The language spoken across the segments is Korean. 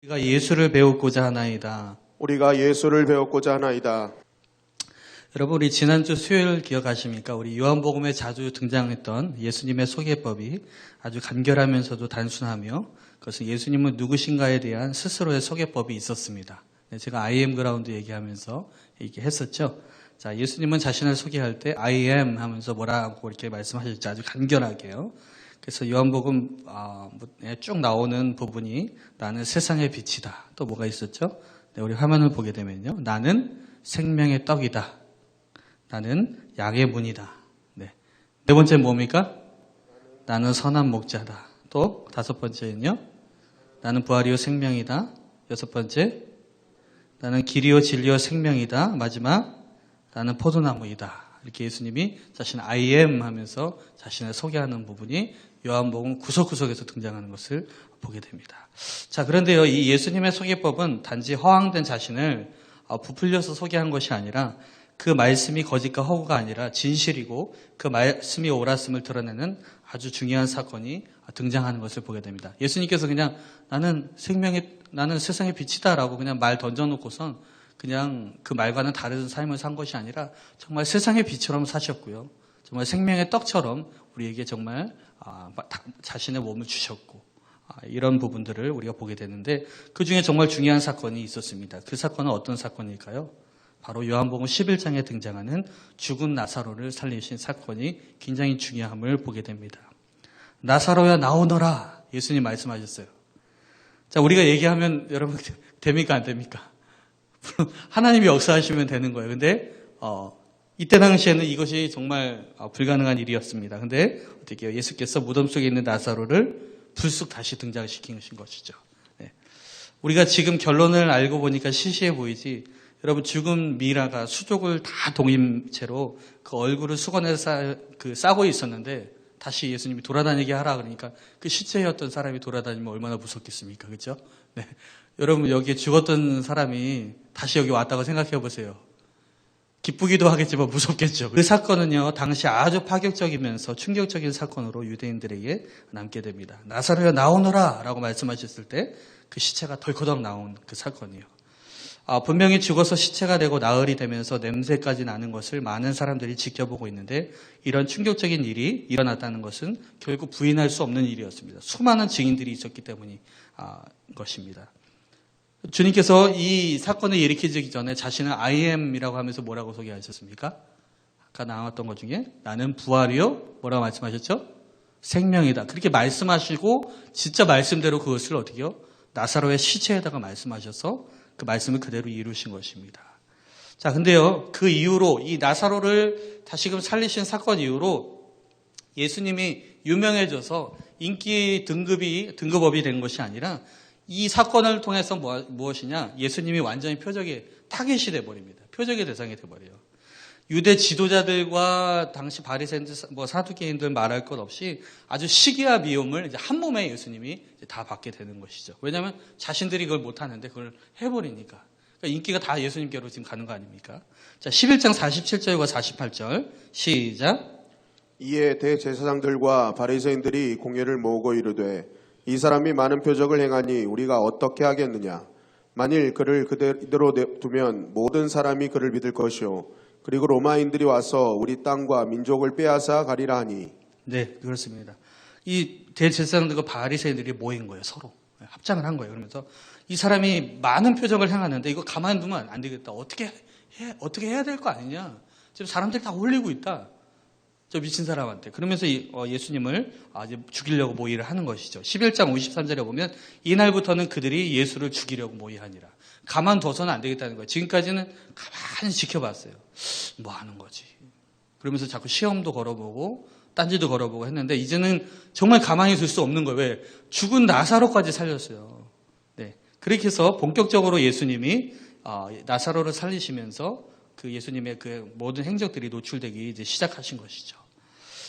우리가 예수를 배우고자 하나이다. 우리가 예수를 배웠고자 하나이다. 여러분, 우리 지난주 수요일 기억하십니까? 우리 요한복음에 자주 등장했던 예수님의 소개법이 아주 간결하면서도 단순하며 그것은 예수님은 누구신가에 대한 스스로의 소개법이 있었습니다. 제가 I am 그라운드 얘기하면서 얘기했었죠. 자, 예수님은 자신을 소개할 때 I am 하면서 뭐라고 이렇게 말씀하셨죠. 아주 간결하게요. 그래서 요한복음 쭉 나오는 부분이 나는 세상의 빛이다. 또 뭐가 있었죠? 네, 우리 화면을 보게 되면요. 나는 생명의 떡이다. 나는 양의 문이다. 네. 네 번째 뭡니까? 나는 선한 목자다. 또 다섯 번째는요. 나는 부활이요 생명이다. 여섯 번째, 나는 길이요 진리요 생명이다. 마지막, 나는 포도나무이다. 이렇게 예수님이 자신 I am 하면서 자신을 소개하는 부분이 요한복음 구석구석에서 등장하는 것을 보게 됩니다. 자, 그런데요, 이 예수님의 소개법은 단지 허황된 자신을 부풀려서 소개한 것이 아니라 그 말씀이 거짓과 허구가 아니라 진실이고 그 말씀이 옳았음을 드러내는 아주 중요한 사건이 등장하는 것을 보게 됩니다. 예수님께서 그냥 나는 세상의 빛이다라고 그냥 말 던져놓고선 그냥 그 말과는 다른 삶을 산 것이 아니라 정말 세상의 빛처럼 사셨고요. 정말 생명의 떡처럼 우리에게 정말 자신의 몸을 주셨고 이런 부분들을 우리가 보게 되는데 그중에 정말 중요한 사건이 있었습니다. 그 사건은 어떤 사건일까요? 바로 요한복음 11장에 등장하는 죽은 나사로를 살리신 사건이 굉장히 중요함을 보게 됩니다. 나사로야 나오너라 예수님 말씀하셨어요. 자, 우리가 얘기하면 여러분 됩니까 안 됩니까? 하나님이 역사하시면 되는 거예요. 근데 이때 당시에는 이것이 정말 불가능한 일이었습니다. 근데 어떻게 해요? 예수께서 무덤 속에 있는 나사로를 불쑥 다시 등장시키신 것이죠. 네. 우리가 지금 결론을 알고 보니까 시시해 보이지 여러분 죽은 미라가 수족을 다 동인 채로 그 얼굴을 수건에 싸고 있었는데 다시 예수님이 돌아다니게 하라 그러니까 그 시체였던 사람이 돌아다니면 얼마나 무섭겠습니까? 그렇죠? 네. 여러분 여기에 죽었던 사람이 다시 여기 왔다고 생각해 보세요. 기쁘기도 하겠지만 무섭겠죠. 그 사건은요, 당시 아주 파격적이면서 충격적인 사건으로 유대인들에게 남게 됩니다. 나사로야 나오너라 라고 말씀하셨을 때 그 시체가 덜커덕 나온 그 사건이요. 분명히 죽어서 시체가 되고 나흘이 되면서 냄새까지 나는 것을 많은 사람들이 지켜보고 있는데 이런 충격적인 일이 일어났다는 것은 결국 부인할 수 없는 일이었습니다. 수많은 증인들이 있었기 때문인 것입니다. 주님께서 이 사건을 일으키기 전에 자신을 I am이라고 하면서 뭐라고 소개하셨습니까? 아까 나왔던 것 중에 나는 부활이요 뭐라고 말씀하셨죠? 생명이다. 그렇게 말씀하시고 진짜 말씀대로 그것을 어떻게 해요? 나사로의 시체에다가 말씀하셔서 그 말씀을 그대로 이루신 것입니다. 자, 근데요, 그 이후로 이 나사로를 다시금 살리신 사건 이후로 예수님이 유명해져서 인기 등급업이 된 것이 아니라 이 사건을 통해서 무엇이냐? 예수님이 완전히 표적의 타겟이 돼버립니다. 표적의 대상이 돼버려요. 유대 지도자들과 당시 바리새인들, 사두개인들 말할 것 없이 아주 시기와 미움을 이제 한 몸에 예수님이 다 받게 되는 것이죠. 왜냐하면 자신들이 그걸 못하는데 그걸 해버리니까. 그러니까 인기가 다 예수님께로 지금 가는 거 아닙니까? 자, 11장 47절과 48절 시작. 이에 대제사장들과 바리새인들이 공회를 모으고 이르되 이 사람이 많은 표적을 행하니 우리가 어떻게 하겠느냐? 만일 그를 그대로 두면 모든 사람이 그를 믿을 것이요. 그리고 로마인들이 와서 우리 땅과 민족을 빼앗아 가리라 하니. 네, 그렇습니다. 이 대제사장들과 바리새인들이 모인 거예요. 서로 합장을 한 거예요. 그러면서 이 사람이 많은 표적을 행하는데 이거 가만두면 안 되겠다. 어떻게 해야 될 거 아니냐? 지금 사람들이 다 올리고 있다. 저 미친 사람한테. 그러면서 예수님을 이제 죽이려고 모의를 하는 것이죠. 11장 53절에 보면 이날부터는 그들이 예수를 죽이려고 모의하니라. 가만둬서는 안 되겠다는 거예요. 지금까지는 가만히 지켜봤어요. 뭐 하는 거지? 그러면서 자꾸 시험도 걸어보고 딴지도 걸어보고 했는데 이제는 정말 가만히 둘 수 없는 거예요. 왜? 죽은 나사로까지 살렸어요. 네. 그렇게 해서 본격적으로 예수님이 나사로를 살리시면서 그 예수님의 그 모든 행적들이 노출되기 이제 시작하신 것이죠.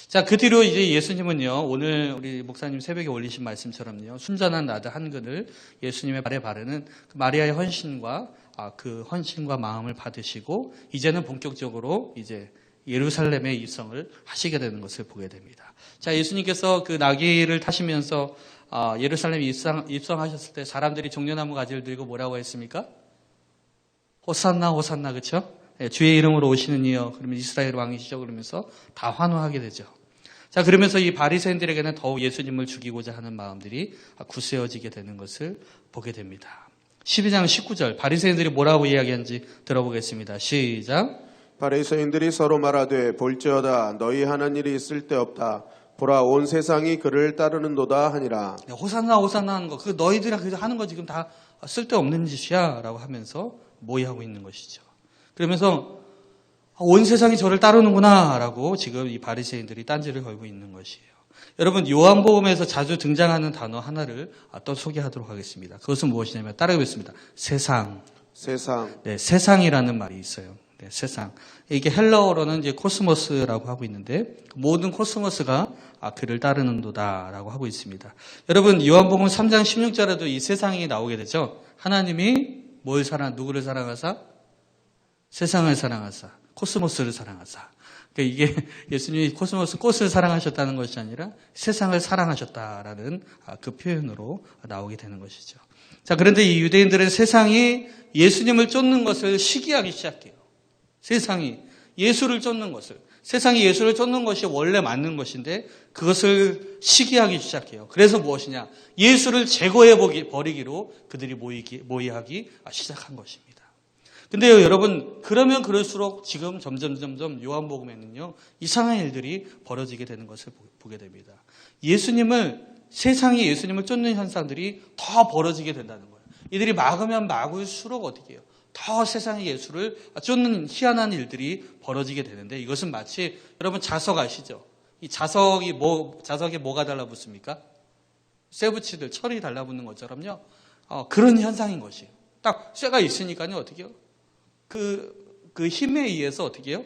자, 그 뒤로 이제 예수님은요, 오늘 우리 목사님 새벽에 올리신 말씀처럼요, 순전한 나드 한 근을 예수님의 발에 바르는 그 마리아의 헌신과 그 헌신과 마음을 받으시고, 이제는 본격적으로 이제 예루살렘의 입성을 하시게 되는 것을 보게 됩니다. 자, 예수님께서 그 나귀를 타시면서 예루살렘 입성하셨을 때 사람들이 종려나무 가지를 들고 뭐라고 했습니까? 호산나 호산나, 그렇죠? 주의 이름으로 오시는 이여, 그러면 이스라엘 왕이시죠, 그러면서 다 환호하게 되죠. 자, 그러면서 이 바리새인들에게는 더욱 예수님을 죽이고자 하는 마음들이 굳세어지게 되는 것을 보게 됩니다. 12장 19절 바리새인들이 뭐라고 이야기하는지 들어보겠습니다. 시작. 바리새인들이 서로 말하되 볼지어다 너희 하는 일이 쓸데없다. 보라 온 세상이 그를 따르는도다 하니라. 호산나 호산나 하는 거, 그 너희들이 하는 거 지금 다 쓸데없는 짓이야 라고 하면서 모의하고 있는 것이죠. 그러면서 온 세상이 저를 따르는구나 라고 지금 이 바리새인들이 딴지를 걸고 있는 것이에요. 여러분, 요한복음에서 자주 등장하는 단어 하나를 또 소개하도록 하겠습니다. 그것은 무엇이냐면 따라해보겠습니다. 세상. 네, 세상이라는 말이 있어요. 네, 세상. 이게 헬라어로는 이제 코스모스라고 하고 있는데 모든 코스모스가 그를 따르는도다라고 하고 있습니다. 여러분, 요한복음 3장 16절에도 이 세상이 나오게 되죠. 하나님이 누구를 사랑하사? 세상을 사랑하사. 코스모스를 사랑하사. 그러니까 이게 예수님이 코스모스 꽃을 사랑하셨다는 것이 아니라 세상을 사랑하셨다라는 그 표현으로 나오게 되는 것이죠. 자, 그런데 이 유대인들은 세상이 예수님을 쫓는 것을 시기하기 시작해요. 세상이 예수를 쫓는 것을, 세상이 예수를 쫓는 것이 원래 맞는 것인데 그것을 시기하기 시작해요. 그래서 무엇이냐? 예수를 제거해 버리기로 그들이 모의하기 시작한 것입니다. 근데요, 여러분, 그러면 그럴수록 지금 점점 요한복음에는요, 이상한 일들이 벌어지게 되는 것을 보게 됩니다. 세상이 예수님을 쫓는 현상들이 더 벌어지게 된다는 거예요. 이들이 막으면 막을수록 어떻게 해요? 더 세상의 예수를 쫓는 희한한 일들이 벌어지게 되는데 이것은 마치 여러분 자석 아시죠? 이 자석에 뭐가 달라붙습니까? 쇠붙이들 철이 달라붙는 것처럼요. 그런 현상인 것이에요. 딱 쇠가 있으니까요 어떻게 해요? 그 힘에 의해서 어떻게 해요?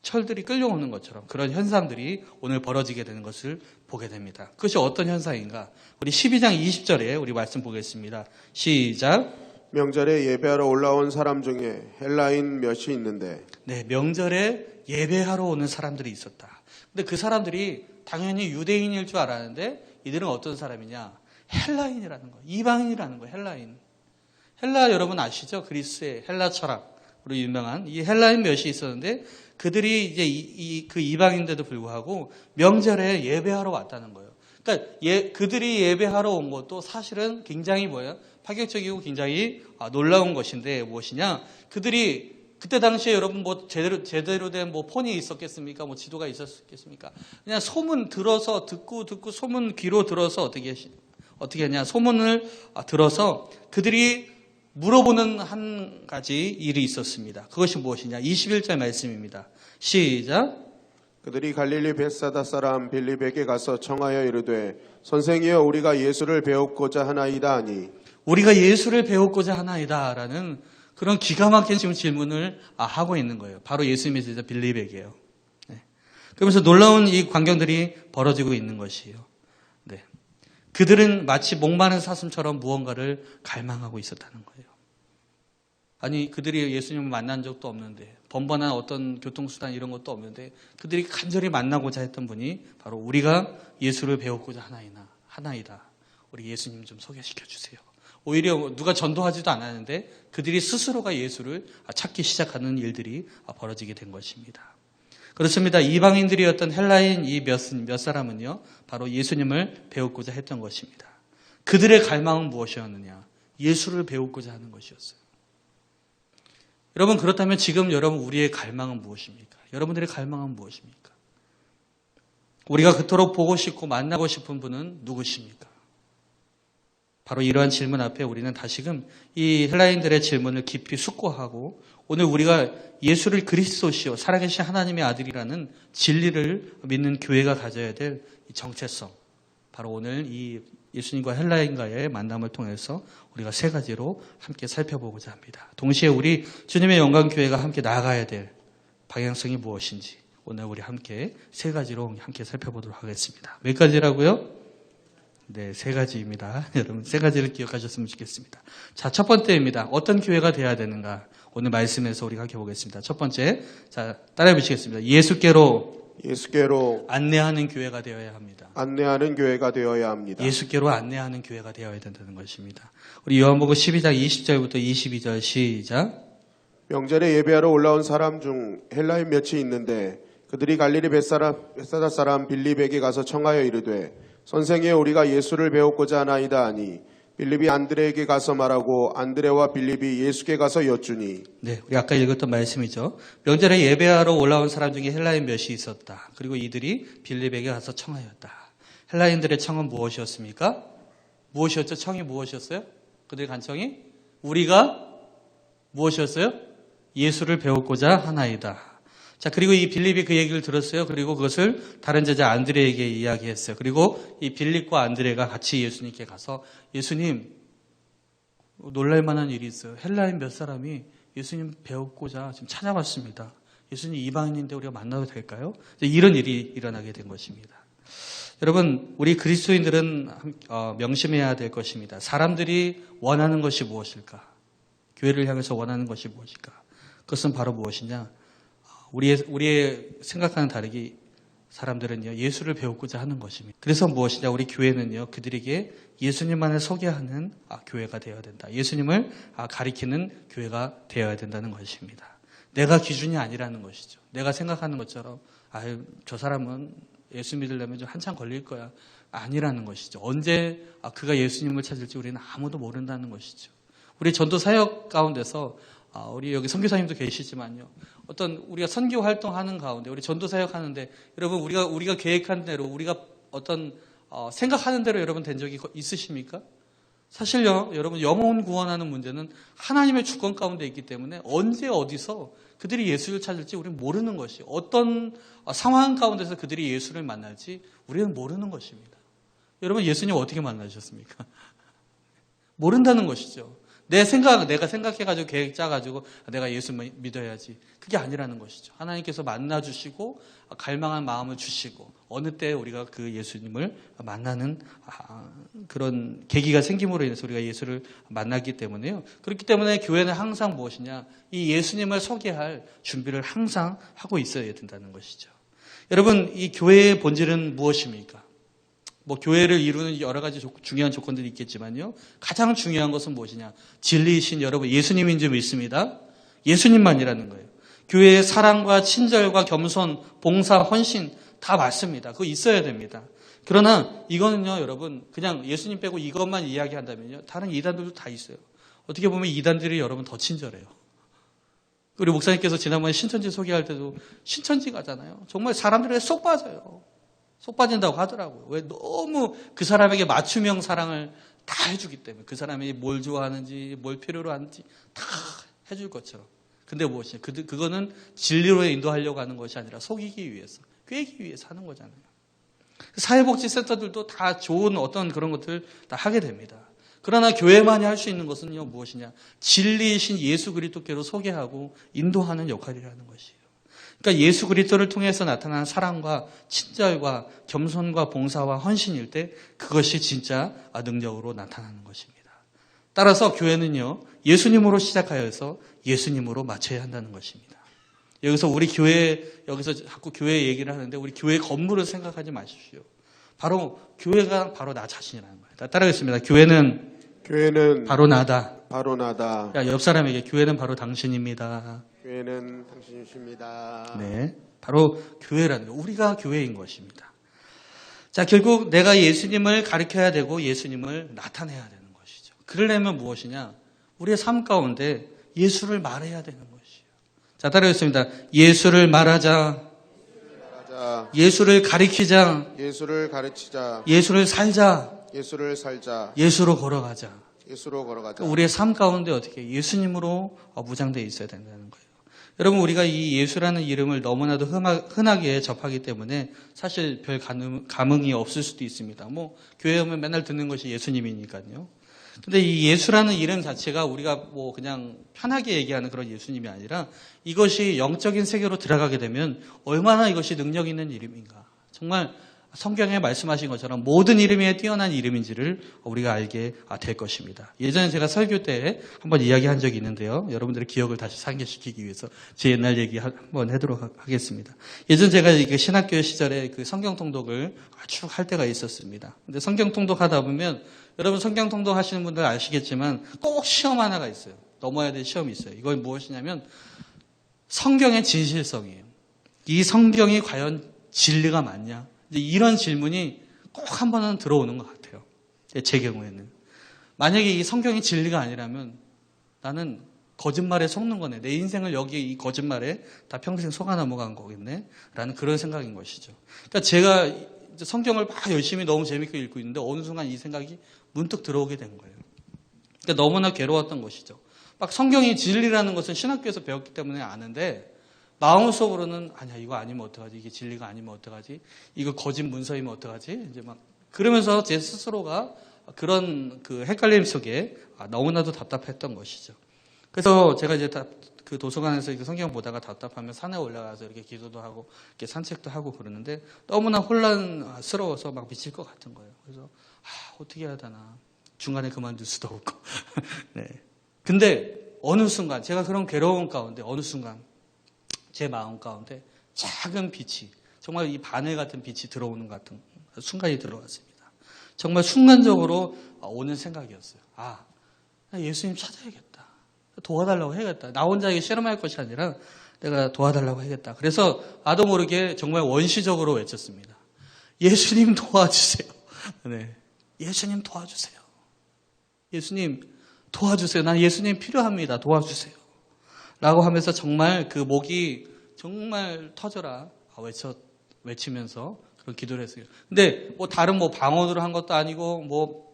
철들이 끌려오는 것처럼 그런 현상들이 오늘 벌어지게 되는 것을 보게 됩니다. 그것이 어떤 현상인가? 우리 12장 20절에 우리 말씀 보겠습니다. 시작. 명절에 예배하러 올라온 사람 중에 헬라인 몇이 있는데. 네, 명절에 예배하러 오는 사람들이 있었다. 근데 그 사람들이 당연히 유대인일 줄 알았는데 이들은 어떤 사람이냐? 헬라인이라는 거예요. 이방인이라는 거예요. 헬라인. 헬라 여러분 아시죠? 그리스의 헬라 철학으로 유명한 이 헬라인 몇이 있었는데 그들이 이제 그 이방인데도 불구하고 명절에 예배하러 왔다는 거예요. 그러니까 그들이 예배하러 온 것도 사실은 굉장히 파격적이고 굉장히 놀라운 것인데 무엇이냐? 그들이 그때 당시에 여러분 제대로 된 폰이 있었겠습니까? 지도가 있었겠습니까? 그냥 소문 들어서 듣고 소문 귀로 들어서 어떻게 했냐? 소문을 들어서 그들이 물어보는 한 가지 일이 있었습니다. 그것이 무엇이냐? 21절 말씀입니다. 시작. 그들이 갈릴리 벳사다 사람 빌립에게 가서 청하여 이르되 선생이여 우리가 예수를 배웠고자 하나이다 하니. 우리가 예수를 배웠고자 하나이다라는 그런 기가 막힌 지금 질문을 하고 있는 거예요. 바로 예수님의 제자 빌립에게요. 네. 그러면서 놀라운 이 광경들이 벌어지고 있는 것이에요. 네. 그들은 마치 목마른 사슴처럼 무언가를 갈망하고 있었다는 거예요. 아니, 그들이 예수님을 만난 적도 없는데, 번번한 어떤 교통수단 이런 것도 없는데, 그들이 간절히 만나고자 했던 분이 바로 우리가 예수를 배웠고자 하나이다. 우리 예수님 좀 소개시켜 주세요. 오히려 누가 전도하지도 않았는데 그들이 스스로가 예수를 찾기 시작하는 일들이 벌어지게 된 것입니다. 그렇습니다. 이방인들이었던 헬라인 이 몇 사람은요, 바로 예수님을 배우고자 했던 것입니다. 그들의 갈망은 무엇이었느냐? 예수를 배우고자 하는 것이었어요. 여러분, 그렇다면 지금 여러분 우리의 갈망은 무엇입니까? 여러분들의 갈망은 무엇입니까? 우리가 그토록 보고 싶고 만나고 싶은 분은 누구십니까? 바로 이러한 질문 앞에 우리는 다시금 이 헬라인들의 질문을 깊이 숙고하고 오늘 우리가 예수를 그리스도시요 살아계신 하나님의 아들이라는 진리를 믿는 교회가 가져야 될 이 정체성, 바로 오늘 이 예수님과 헬라인과의 만남을 통해서 우리가 세 가지로 함께 살펴보고자 합니다. 동시에 우리 주님의 영광교회가 함께 나아가야 될 방향성이 무엇인지 오늘 우리 함께 세 가지로 함께 살펴보도록 하겠습니다. 몇 가지라고요? 네, 세 가지입니다. 여러분, 세 가지를 기억하셨으면 좋겠습니다. 자, 첫 번째입니다. 어떤 교회가 돼야 되는가? 오늘 말씀에서 우리가 함께 보겠습니다. 첫 번째, 자, 따라해 보시겠습니다. 예수께로 예수께로 안내하는 교회가 되어야 합니다. 안내하는 교회가 되어야 합니다. 예수께로 안내하는 교회가 되어야 된다는 것입니다. 우리 요한복음 12장 20절부터 22절 시작. 명절에 예배하러 올라온 사람 중 헬라인 몇이 있는데 그들이 갈릴리 벳사다 사람 빌립에게 가서 청하여 이르되 선생에 우리가 예수를 배웠고자 하나이다 하니 빌립이 안드레에게 가서 말하고 안드레와 빌립이 예수께 가서 여쭈니. 네, 우리 아까 읽었던 말씀이죠. 명절에 예배하러 올라온 사람 중에 헬라인 몇이 있었다. 그리고 이들이 빌립에게 가서 청하였다. 헬라인들의 청은 무엇이었습니까? 무엇이었죠? 청이 무엇이었어요? 그들의 간청이? 우리가 무엇이었어요? 예수를 배웠고자 하나이다. 자, 그리고 이 빌립이 그 얘기를 들었어요. 그리고 그것을 다른 제자 안드레에게 이야기했어요. 그리고 이 빌립과 안드레가 같이 예수님께 가서 예수님, 놀랄 만한 일이 있어요. 헬라인 몇 사람이 예수님 배웠고자 지금 찾아왔습니다. 예수님 이방인인데 우리가 만나도 될까요? 이런 일이 일어나게 된 것입니다. 여러분, 우리 그리스도인들은 명심해야 될 것입니다. 사람들이 원하는 것이 무엇일까? 교회를 향해서 원하는 것이 무엇일까? 그것은 바로 무엇이냐? 우리의 생각과는 다르게 사람들은요, 예수를 배우고자 하는 것입니다. 그래서 무엇이냐? 우리 교회는요, 그들에게 예수님만을 소개하는 교회가 되어야 된다. 예수님을 가리키는 교회가 되어야 된다는 것입니다. 내가 기준이 아니라는 것이죠. 내가 생각하는 것처럼, 저 사람은 예수 믿으려면 좀 한참 걸릴 거야. 아니라는 것이죠. 언제 그가 예수님을 찾을지 우리는 아무도 모른다는 것이죠. 우리 전도 사역 가운데서 우리 여기 선교사님도 계시지만요. 어떤 우리가 선교 활동하는 가운데 우리 전도 사역 하는데 여러분 우리가 계획한 대로 우리가 어떤 생각하는 대로 여러분 된 적이 있으십니까? 사실요, 여러분 영혼 구원하는 문제는 하나님의 주권 가운데 있기 때문에 언제 어디서 그들이 예수를 찾을지 우리는 모르는 것이 어떤 상황 가운데서 그들이 예수를 만날지 우리는 모르는 것입니다. 여러분 예수님 어떻게 만나셨습니까? 모른다는 것이죠. 내가 생각해가지고 계획 짜가지고 내가 예수 믿어야지. 그게 아니라는 것이죠. 하나님께서 만나주시고 갈망한 마음을 주시고 어느 때 우리가 그 예수님을 만나는 그런 계기가 생김으로 인해서 우리가 예수를 만나기 때문에요. 그렇기 때문에 교회는 항상 무엇이냐? 이 예수님을 소개할 준비를 항상 하고 있어야 된다는 것이죠. 여러분, 이 교회의 본질은 무엇입니까? 교회를 이루는 여러 가지 중요한 조건들이 있겠지만요. 가장 중요한 것은 무엇이냐? 진리이신 여러분, 예수님인 줄 믿습니다. 예수님만이라는 거예요. 교회의 사랑과 친절과 겸손, 봉사, 헌신 다 맞습니다. 그거 있어야 됩니다. 그러나 이거는요, 여러분, 그냥 예수님 빼고 이것만 이야기한다면요. 다른 이단들도 다 있어요. 어떻게 보면 이단들이 여러분 더 친절해요. 우리 목사님께서 지난번에 신천지 소개할 때도 신천지 가잖아요. 정말 사람들에게 쏙 빠져요. 쏙 빠진다고 하더라고요. 왜? 너무 그 사람에게 맞춤형 사랑을 다 해주기 때문에 그 사람이 뭘 좋아하는지 뭘 필요로 하는지 다 해줄 것처럼. 근데 무엇이냐? 그거는 진리로 인도하려고 하는 것이 아니라 속이기 위해서, 꿰기 위해서 하는 거잖아요. 사회복지센터들도 다 좋은 어떤 그런 것들 다 하게 됩니다. 그러나 교회만이 할 수 있는 것은요, 무엇이냐? 진리이신 예수 그리스도께로 소개하고 인도하는 역할이라는 것이에요. 그러니까 예수 그리스도를 통해서 나타나는 사랑과 친절과 겸손과 봉사와 헌신일 때 그것이 진짜 능력으로 나타나는 것입니다. 따라서 교회는요, 예수님으로 시작하여서 예수님으로 마쳐야 한다는 것입니다. 여기서 우리 여기서 자꾸 교회 얘기를 하는데 우리 교회 건물을 생각하지 마십시오. 바로 교회가 바로 나 자신이라는 거예요. 따라하겠습니다. 교회는 바로 나다. 바로 나다. 옆 사람에게 교회는 바로 당신입니다. 교회는 당신이십니다. 네, 바로 교회라는 거. 우리가 교회인 것입니다. 자, 결국 내가 예수님을 가르쳐야 되고 예수님을 나타내야 되는 것이죠. 그러려면 무엇이냐? 우리의 삶 가운데 예수를 말해야 되는 것이에요. 자, 따라하겠습니다. 예수를 말하자. 예수를 가르치자. 예수를 가르치자. 예수를 살자. 예수를 살자. 예수로 걸어가자. 예수로 걸어가자. 그러니까 우리의 삶 가운데 어떻게 예수님으로 무장되어 있어야 된다는 거예요. 여러분, 우리가 이 예수라는 이름을 너무나도 흔하게 접하기 때문에 사실 별 감흥이 없을 수도 있습니다. 교회 오면 맨날 듣는 것이 예수님이니까요. 근데 이 예수라는 이름 자체가 우리가 그냥 편하게 얘기하는 그런 예수님이 아니라 이것이 영적인 세계로 들어가게 되면 얼마나 이것이 능력 있는 이름인가. 정말 성경에 말씀하신 것처럼 모든 이름에 뛰어난 이름인지를 우리가 알게 될 것입니다. 예전에 제가 설교 때 한번 이야기한 적이 있는데요. 여러분들의 기억을 다시 상기시키기 위해서 제 옛날 얘기 한번 하도록 하겠습니다. 예전 제가 신학교 시절에 그 성경 통독을 쭉 할 때가 있었습니다. 근데 성경 통독하다 보면 여러분 성경 통독 하시는 분들 아시겠지만 꼭 시험 하나가 있어요. 넘어야 될 시험이 있어요. 이건 무엇이냐면 성경의 진실성이에요. 이 성경이 과연 진리가 맞냐? 이제 이런 질문이 꼭 한 번은 들어오는 것 같아요. 제 경우에는. 만약에 이 성경이 진리가 아니라면 나는 거짓말에 속는 거네. 내 인생을 여기 이 거짓말에 다 평생 속아 넘어간 거겠네. 라는 그런 생각인 것이죠. 그러니까 제가 이제 성경을 막 열심히 너무 재밌게 읽고 있는데 어느 순간 이 생각이 문득 들어오게 된 거예요. 그러니까 너무나 괴로웠던 것이죠. 막 성경이 진리라는 것은 신학교에서 배웠기 때문에 아는데 마음속으로는 아니야 이거 아니면 어떡하지? 이게 진리가 아니면 어떡하지? 이거 거짓 문서이면 어떡하지? 이제 막 그러면서 제 스스로가 그런 그 헷갈림 속에 너무나도 답답했던 것이죠. 그래서 제가 이제 그 도서관에서 이렇게 성경 보다가 답답하면 산에 올라가서 이렇게 기도도 하고 이렇게 산책도 하고 그러는데 너무나 혼란스러워서 막 미칠 것 같은 거예요. 그래서 어떻게 해야 되나? 중간에 그만둘 수도 없고. 네. 근데 어느 순간 제가 그런 괴로움 가운데 어느 순간 제 마음 가운데 작은 빛이 정말 이 바늘 같은 빛이 들어오는 것 같은 순간이 들어왔습니다. 정말 순간적으로 오는 생각이었어요. 나 예수님 찾아야겠다. 도와달라고 해야겠다. 나 혼자 이게 실험할 것이 아니라 내가 도와달라고 해야겠다. 그래서 나도 모르게 정말 원시적으로 외쳤습니다. 예수님 도와주세요. 네. 예수님 도와주세요. 예수님 도와주세요. 난 예수님 필요합니다. 도와주세요. 라고 하면서 정말 그 목이 정말 터져라 외치면서 그런 기도를 했어요. 근데 뭐 다른 뭐 방언으로 한 것도 아니고 뭐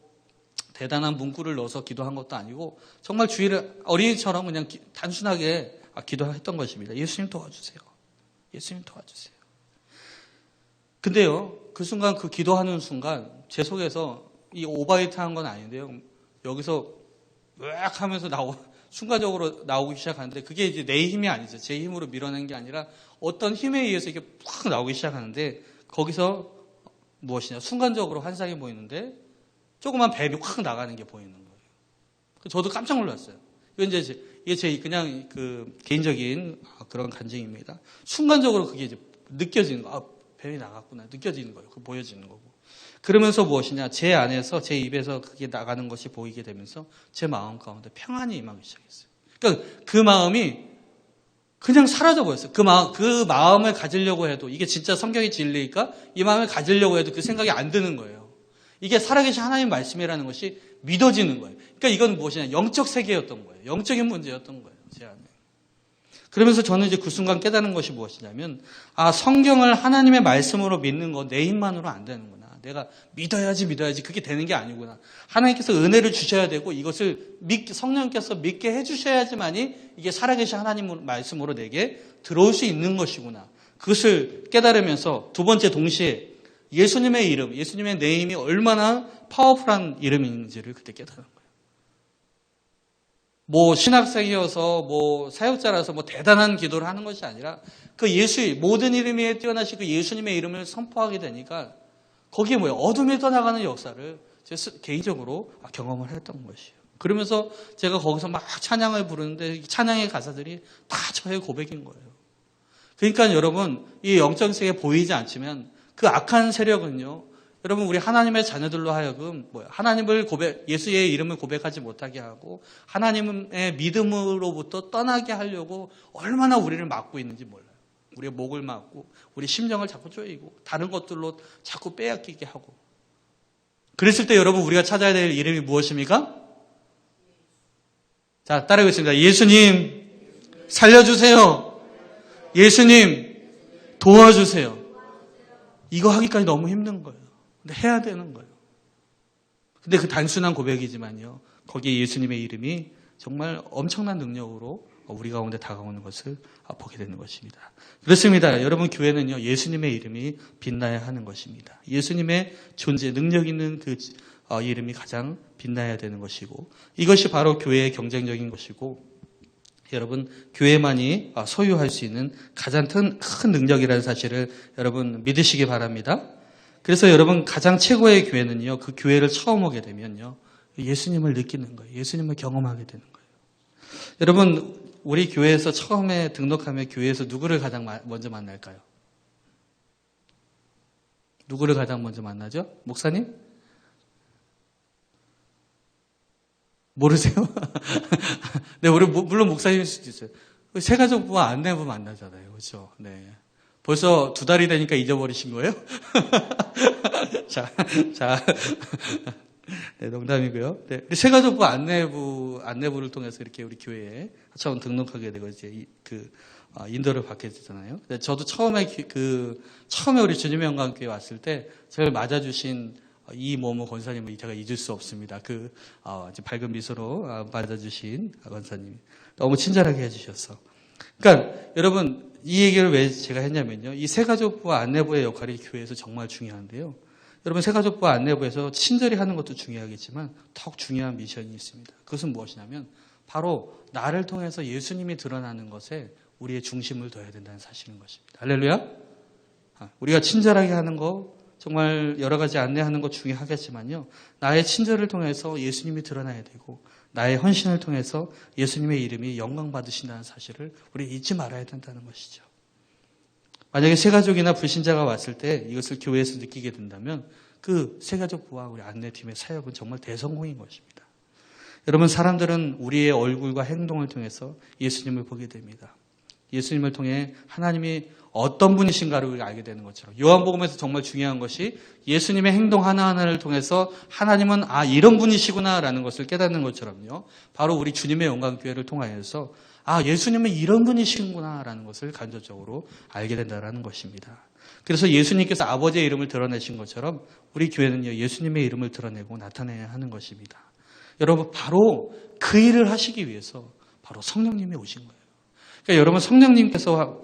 대단한 문구를 넣어서 기도한 것도 아니고 정말 주일에 어린이처럼 그냥 단순하게 기도했던 것입니다. 예수님 도와주세요. 예수님 도와주세요. 근데요, 그 순간 그 기도하는 순간 제 속에서 이 오바이트 한 건 아닌데요. 여기서 으악 하면서 순간적으로 나오기 시작하는데 그게 이제 내 힘이 아니죠. 제 힘으로 밀어낸 게 아니라 어떤 힘에 의해서 이게 팍 나오기 시작하는데 거기서 무엇이냐. 순간적으로 환상이 보이는데 조그만 뱀이 확 나가는 게 보이는 거예요. 저도 깜짝 놀랐어요. 이게 제 그냥 그 개인적인 그런 간증입니다. 순간적으로 그게 이제 느껴지는 거. 뱀이 나갔구나. 느껴지는 거예요. 그 보여지는 거고. 그러면서 무엇이냐. 제 안에서 제 입에서 그게 나가는 것이 보이게 되면서 제 마음 가운데 평안이 임하기 시작했어요. 그러니까 그 마음이 그냥 사라져 버렸어요. 그 마음을 가지려고 해도 이게 진짜 성경의 진리일까? 이 마음을 가지려고 해도 그 생각이 안 드는 거예요. 이게 살아계신 하나님 말씀이라는 것이 믿어지는 거예요. 그러니까 이건 무엇이냐. 영적 세계였던 거예요. 영적인 문제였던 거예요. 제 안에. 그러면서 저는 이제 그 순간 깨달은 것이 무엇이냐면 성경을 하나님의 말씀으로 믿는 거 내 힘만으로 안 되는구나. 내가 믿어야지 그게 되는 게 아니구나. 하나님께서 은혜를 주셔야 되고 이것을 성령께서 믿게 해주셔야지만이 이게 살아계신 하나님 말씀으로 내게 들어올 수 있는 것이구나. 그것을 깨달으면서 두 번째 동시에 예수님의 이름, 예수님의 네임이 얼마나 파워풀한 이름인지를 그때 깨달은 거예요. 뭐 신학생이어서 뭐 사역자라서 뭐 대단한 기도를 하는 것이 아니라 그 모든 이름에 뛰어나신 그 예수님의 이름을 선포하게 되니까 거기에 어둠에 떠나가는 역사를 제가 개인적으로 경험을 했던 것이에요. 그러면서 제가 거기서 막 찬양을 부르는데 찬양의 가사들이 다 저의 고백인 거예요. 그러니까 여러분 이 영적 세계에 보이지 않지만 그 악한 세력은요. 여러분 우리 하나님의 자녀들로 하여금 하나님을 예수의 이름을 고백하지 못하게 하고 하나님의 믿음으로부터 떠나게 하려고 얼마나 우리를 막고 있는지 몰라요. 우리의 목을 막고 우리 심령을 자꾸 쪼이고 다른 것들로 자꾸 빼앗기게 하고 그랬을 때 여러분 우리가 찾아야 될 이름이 무엇입니까? 자, 따라하겠습니다. 예수님 살려주세요. 예수님 도와주세요. 이거 하기까지 너무 힘든 거예요. 근데 해야 되는 거예요. 근데 그 단순한 고백이지만요. 거기에 예수님의 이름이 정말 엄청난 능력으로 우리 가운데 다가오는 것을 보게 되는 것입니다. 그렇습니다. 여러분 교회는요. 예수님의 이름이 빛나야 하는 것입니다. 예수님의 존재, 능력 있는 그 이름이 가장 빛나야 되는 것이고 이것이 바로 교회의 경쟁적인 것이고 여러분 교회만이 소유할 수 있는 가장 큰 능력이라는 사실을 여러분 믿으시기 바랍니다. 그래서 여러분 가장 최고의 교회는요. 그 교회를 처음 오게 되면요. 예수님을 느끼는 거예요. 예수님을 경험하게 되는 거예요. 여러분 우리 교회에서 처음에 등록하면 교회에서 누구를 가장 먼저 만날까요? 누구를 가장 먼저 만나죠? 목사님? 모르세요? 네, 우리 물론 목사님일 수도 있어요. 새가족부와 안내부 만나잖아요. 그렇죠? 네. 벌써 2달이 되니까 잊어버리신 거예요? 자, 네, 농담이고요. 네, 새가족부 안내부를 통해서 이렇게 우리 교회에 처음 등록하게 되고 이제 인도를 받게 되잖아요. 저도 처음에 우리 주님의 영광교회 왔을 때 저를 맞아주신 이모모 권사님을 제가 잊을 수 없습니다. 밝은 미소로 맞아주신 권사님 너무 친절하게 해주셨어. 그러니까 여러분 이 얘기를 왜 제가 했냐면요. 이 새가족부와 안내부의 역할이 교회에서 정말 중요한데요. 여러분 새가족부와 안내부에서 친절히 하는 것도 중요하겠지만 더욱 중요한 미션이 있습니다. 그것은 무엇이냐면 바로 나를 통해서 예수님이 드러나는 것에 우리의 중심을 둬야 된다는 사실인 것입니다. 할렐루야. 우리가 친절하게 하는 거 정말 여러 가지 안내하는 거 중요하겠지만요. 나의 친절을 통해서 예수님이 드러나야 되고 나의 헌신을 통해서 예수님의 이름이 영광 받으신다는 사실을 우리 잊지 말아야 된다는 것이죠. 만약에 새가족이나 불신자가 왔을 때 이것을 교회에서 느끼게 된다면 그 새가족부와 우리 안내팀의 사역은 정말 대성공인 것입니다. 여러분 사람들은 우리의 얼굴과 행동을 통해서 예수님을 보게 됩니다. 예수님을 통해 하나님이 어떤 분이신가를 우리가 알게 되는 것처럼 요한복음에서 정말 중요한 것이 예수님의 행동 하나하나를 통해서 하나님은 이런 분이시구나라는 것을 깨닫는 것처럼요. 바로 우리 주님의 영광교회를 통하여서 예수님은 이런 분이시구나라는 것을 간접적으로 알게 된다는 것입니다. 그래서 예수님께서 아버지의 이름을 드러내신 것처럼 우리 교회는요. 예수님의 이름을 드러내고 나타내야 하는 것입니다. 여러분 바로 그 일을 하시기 위해서 바로 성령님이 오신 거예요. 그러니까 여러분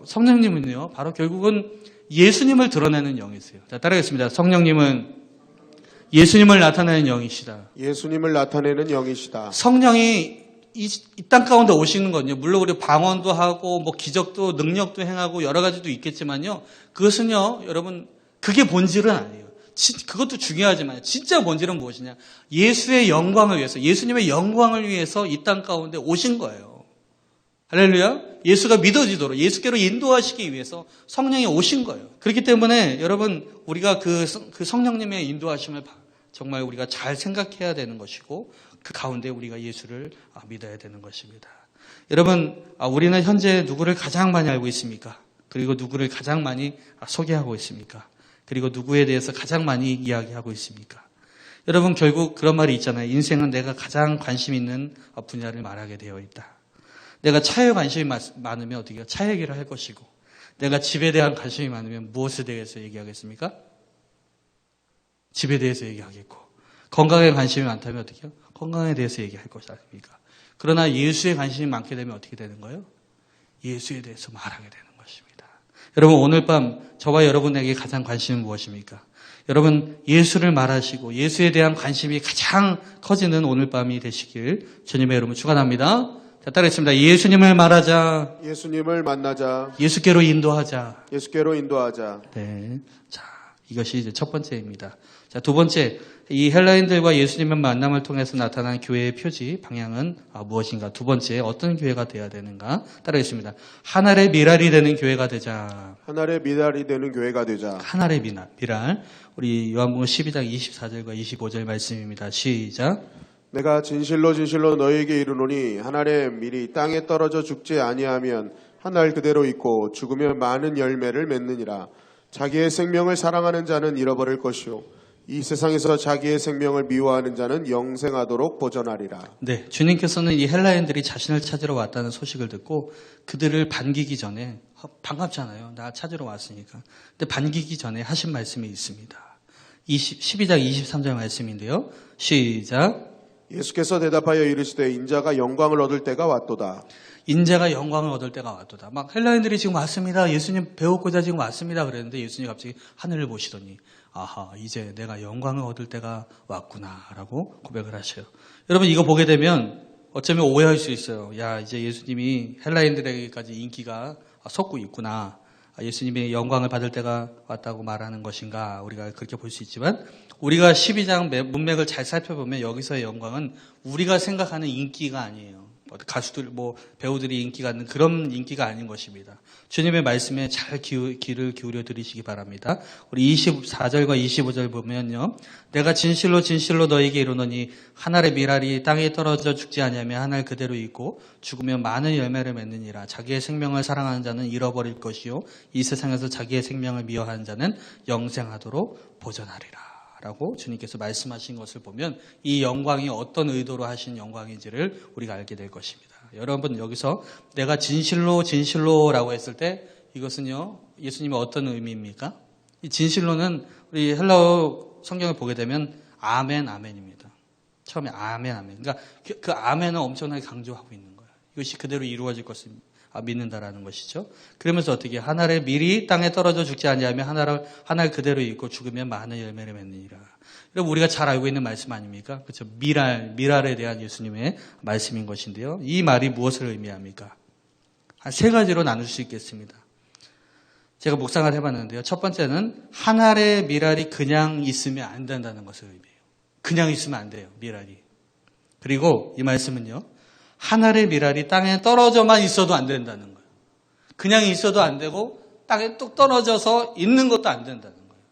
성령님은요. 바로 결국은 예수님을 드러내는 영이세요. 자, 따라하겠습니다. 성령님은 예수님을 나타내는 영이시다. 예수님을 나타내는 영이시다. 성령이 이 땅 가운데 오시는 건요. 물론 우리 방언도 하고 기적도 능력도 행하고 여러 가지도 있겠지만요. 그것은요. 여러분 그게 본질은 아니에요. 그것도 중요하지만 진짜 본질은 무엇이냐? 예수의 영광을 위해서 예수님의 영광을 위해서 이 땅 가운데 오신 거예요. 할렐루야. 예수가 믿어지도록 예수께로 인도하시기 위해서 성령이 오신 거예요. 그렇기 때문에 여러분 우리가 그 성령님의 인도하심을 정말 우리가 잘 생각해야 되는 것이고 그 가운데 우리가 예수를 믿어야 되는 것입니다. 여러분 우리는 현재 누구를 가장 많이 알고 있습니까? 그리고 누구를 가장 많이 소개하고 있습니까? 그리고 누구에 대해서 가장 많이 이야기하고 있습니까? 여러분 결국 그런 말이 있잖아요. 인생은 내가 가장 관심 있는 분야를 말하게 되어 있다. 내가 차에 관심이 많으면 어떻게 해요? 차 얘기를 할 것이고 내가 집에 대한 관심이 많으면 무엇에 대해서 얘기하겠습니까? 집에 대해서 얘기하겠고 건강에 관심이 많다면 어떻게 해요? 건강에 대해서 얘기할 것이 아닙니까? 그러나 예수에 관심이 많게 되면 어떻게 되는 거예요? 예수에 대해서 말하게 되는 것입니다. 여러분 오늘 밤 저와 여러분에게 가장 관심은 무엇입니까? 여러분 예수를 말하시고 예수에 대한 관심이 가장 커지는 오늘 밤이 되시길 주님의 이름으로 축원합니다. 자, 따라했습니다. 예수님을 말하자. 예수님을 만나자. 예수께로 인도하자. 예수께로 인도하자. 네. 자, 이것이 이제 첫 번째입니다. 자, 두 번째. 이 헬라인들과 예수님의 만남을 통해서 나타난 교회의 표지, 방향은 무엇인가? 두 번째, 어떤 교회가 되어야 되는가? 따라했습니다. 한 알의 미랄이 되는 교회가 되자. 한 알의 미랄이 되는 교회가 되자. 한 알의 미랄. 우리 요한복음 12장 24절과 25절 말씀입니다. 시작. 내가 진실로 진실로 너희에게 이르노니 한 알의 밀이 땅에 떨어져 죽지 아니하면 한 알 그대로 있고 죽으면 많은 열매를 맺느니라. 자기의 생명을 사랑하는 자는 잃어버릴 것이요 이 세상에서 자기의 생명을 미워하는 자는 영생하도록 보전하리라. 네, 주님께서는 이 헬라인들이 자신을 찾으러 왔다는 소식을 듣고 그들을 반기기 전에 반갑잖아요. 나 찾으러 왔으니까. 근데 반기기 전에 하신 말씀이 있습니다. 12장 23절 말씀인데요. 시작. 예수께서 대답하여 이르시되 인자가 영광을 얻을 때가 왔도다. 인자가 영광을 얻을 때가 왔도다. 막 헬라인들이 지금 왔습니다. 예수님 배우고자 지금 왔습니다. 그랬는데 예수님이 갑자기 하늘을 보시더니 이제 내가 영광을 얻을 때가 왔구나라고 고백을 하셔요. 여러분 이거 보게 되면 어쩌면 오해할 수 있어요. 야 이제 예수님이 헬라인들에게까지 인기가 솟고 있구나. 예수님이 영광을 받을 때가 왔다고 말하는 것인가 우리가 그렇게 볼 수 있지만 우리가 12장 문맥을 잘 살펴보면 여기서의 영광은 우리가 생각하는 인기가 아니에요. 가수들, 배우들이 인기 갖는 그런 인기가 아닌 것입니다. 주님의 말씀에 잘 귀를 기울여 들으시기 바랍니다. 우리 24절과 25절 보면요. 내가 진실로 진실로 너에게 이르노니 한 알의 밀알이 땅에 떨어져 죽지 아니하며 한 알 그대로 있고 죽으면 많은 열매를 맺느니라. 자기의 생명을 사랑하는 자는 잃어버릴 것이요 이 세상에서 자기의 생명을 미워하는 자는 영생하도록 보존하리라. 라고 주님께서 말씀하신 것을 보면 이 영광이 어떤 의도로 하신 영광인지를 우리가 알게 될 것입니다. 여러분 여기서 내가 진실로 진실로라고 했을 때 이것은요 예수님의 어떤 의미입니까? 이 진실로는 우리 헬라어 성경을 보게 되면 아멘 아멘입니다. 처음에 아멘 아멘. 그러니까 그 아멘을 엄청나게 강조하고 있는 거예요. 이것이 그대로 이루어질 것을 믿는다라는 것이죠. 그러면서 어떻게 한 알의 밀이 땅에 떨어져 죽지 아니하며 한 알 그대로 있고 죽으면 많은 열매를 맺느니라. 여러분 우리가 잘 알고 있는 말씀 아닙니까? 그렇죠. 밀알에 대한 예수님의 말씀인 것인데요. 이 말이 무엇을 의미합니까? 한 세 가지로 나눌 수 있겠습니다. 제가 묵상을 해봤는데요. 첫 번째는 한 알의 밀알이 그냥 있으면 안 된다는 것을 의미해요. 그냥 있으면 안 돼요. 밀알이. 그리고 이 말씀은요. 한 알의 밀알이 땅에 떨어져만 있어도 안 된다는 거예요. 그냥 있어도 안 되고 땅에 뚝 떨어져서 있는 것도 안 된다는 거예요.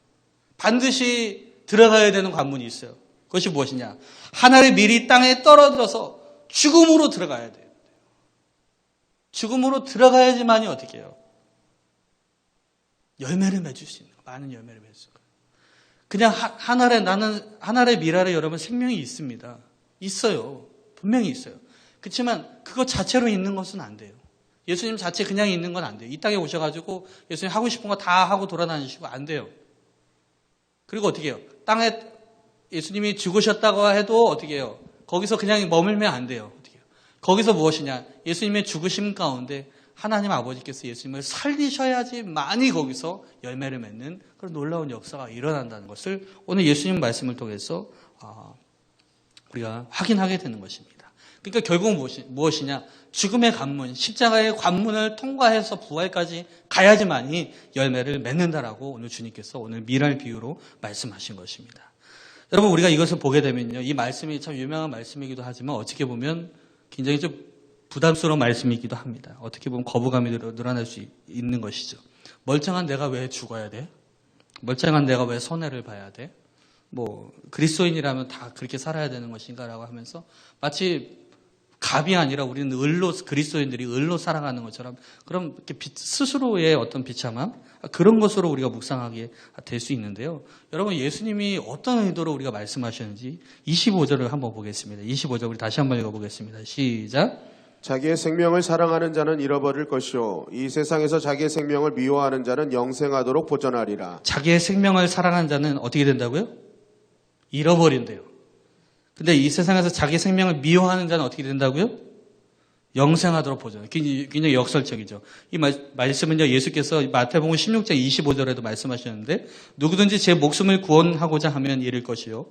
반드시 들어가야 되는 관문이 있어요. 그것이 무엇이냐? 한 알의 밀이 땅에 떨어져서 죽음으로 들어가야 돼요. 죽음으로 들어가야지만이 어떻게 해요? 열매를 맺을 수 있는 거예요. 많은 열매를 맺을 수 있는 거예요. 그냥 한 알의 밀알에 여러분 생명이 있습니다. 있어요. 분명히 있어요. 그렇지만 그것 자체로 있는 것은 안 돼요. 예수님 자체 그냥 있는 건 안 돼요. 이 땅에 오셔가지고 예수님 하고 싶은 거 다 하고 돌아다니시고 안 돼요. 그리고 어떻게 해요? 땅에 예수님이 죽으셨다고 해도 어떻게 해요? 거기서 그냥 머물면 안 돼요. 어떻게 해요? 거기서 무엇이냐? 예수님의 죽으심 가운데 하나님 아버지께서 예수님을 살리셔야지만이 거기서 열매를 맺는 그런 놀라운 역사가 일어난다는 것을 오늘 예수님 말씀을 통해서 우리가 확인하게 되는 것입니다. 그러니까 결국 무엇이냐? 죽음의 관문, 십자가의 관문을 통과해서 부활까지 가야지만이 열매를 맺는다라고 오늘 주님께서 오늘 밀알 비유로 말씀하신 것입니다. 여러분 우리가 이것을 보게 되면요. 이 말씀이 참 유명한 말씀이기도 하지만 어떻게 보면 굉장히 좀 부담스러운 말씀이기도 합니다. 어떻게 보면 거부감이 늘어날 수 있는 것이죠. 멀쩡한 내가 왜 죽어야 돼? 멀쩡한 내가 왜 손해를 봐야 돼? 그리스도인이라면 다 그렇게 살아야 되는 것인가라고 하면서 마치 갑이 아니라 우리는 그리스도인들이 을로 살아가는 것처럼 그럼 이렇게 스스로의 어떤 비참함 그런 것으로 우리가 묵상하게 될 수 있는데요. 여러분 예수님이 어떤 의도로 우리가 말씀하셨는지 25절을 한번 보겠습니다. 25절 우리 다시 한번 읽어보겠습니다. 시작. 자기의 생명을 사랑하는 자는 잃어버릴 것이요 이 세상에서 자기의 생명을 미워하는 자는 영생하도록 보존하리라. 자기의 생명을 사랑하는 자는 어떻게 된다고요? 잃어버린대요. 근데 이 세상에서 자기 생명을 미워하는 자는 어떻게 된다고요? 영생하도록 보존. 굉장히 역설적이죠. 이 말씀은요, 예수께서 마태복음 16장 25절에도 말씀하셨는데, 누구든지 제 목숨을 구원하고자 하면 잃을 것이요.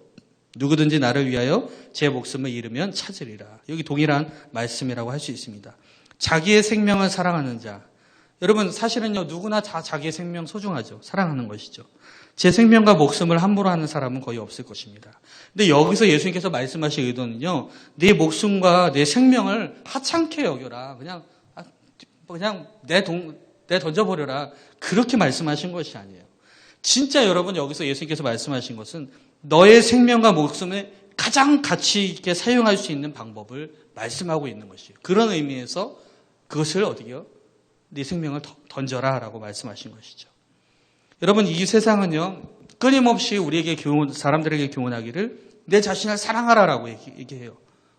누구든지 나를 위하여 제 목숨을 잃으면 찾으리라. 여기 동일한 말씀이라고 할 수 있습니다. 자기의 생명을 사랑하는 자. 여러분, 사실은요, 누구나 다 자기의 생명 소중하죠. 사랑하는 것이죠. 제 생명과 목숨을 함부로 하는 사람은 거의 없을 것입니다. 근데 여기서 예수님께서 말씀하신 의도는요, 내 목숨과 내 생명을 하찮게 여겨라. 그냥 내 던져버려라. 그렇게 말씀하신 것이 아니에요. 진짜 여러분 여기서 예수님께서 말씀하신 것은 너의 생명과 목숨을 가장 가치 있게 사용할 수 있는 방법을 말씀하고 있는 것이에요. 그런 의미에서 그것을 어디요? 네 생명을 던져라 라고 말씀하신 것이죠. 여러분 이 세상은요 끊임없이 사람들에게 교훈하기를 내 자신을 사랑하라라고 얘기해요.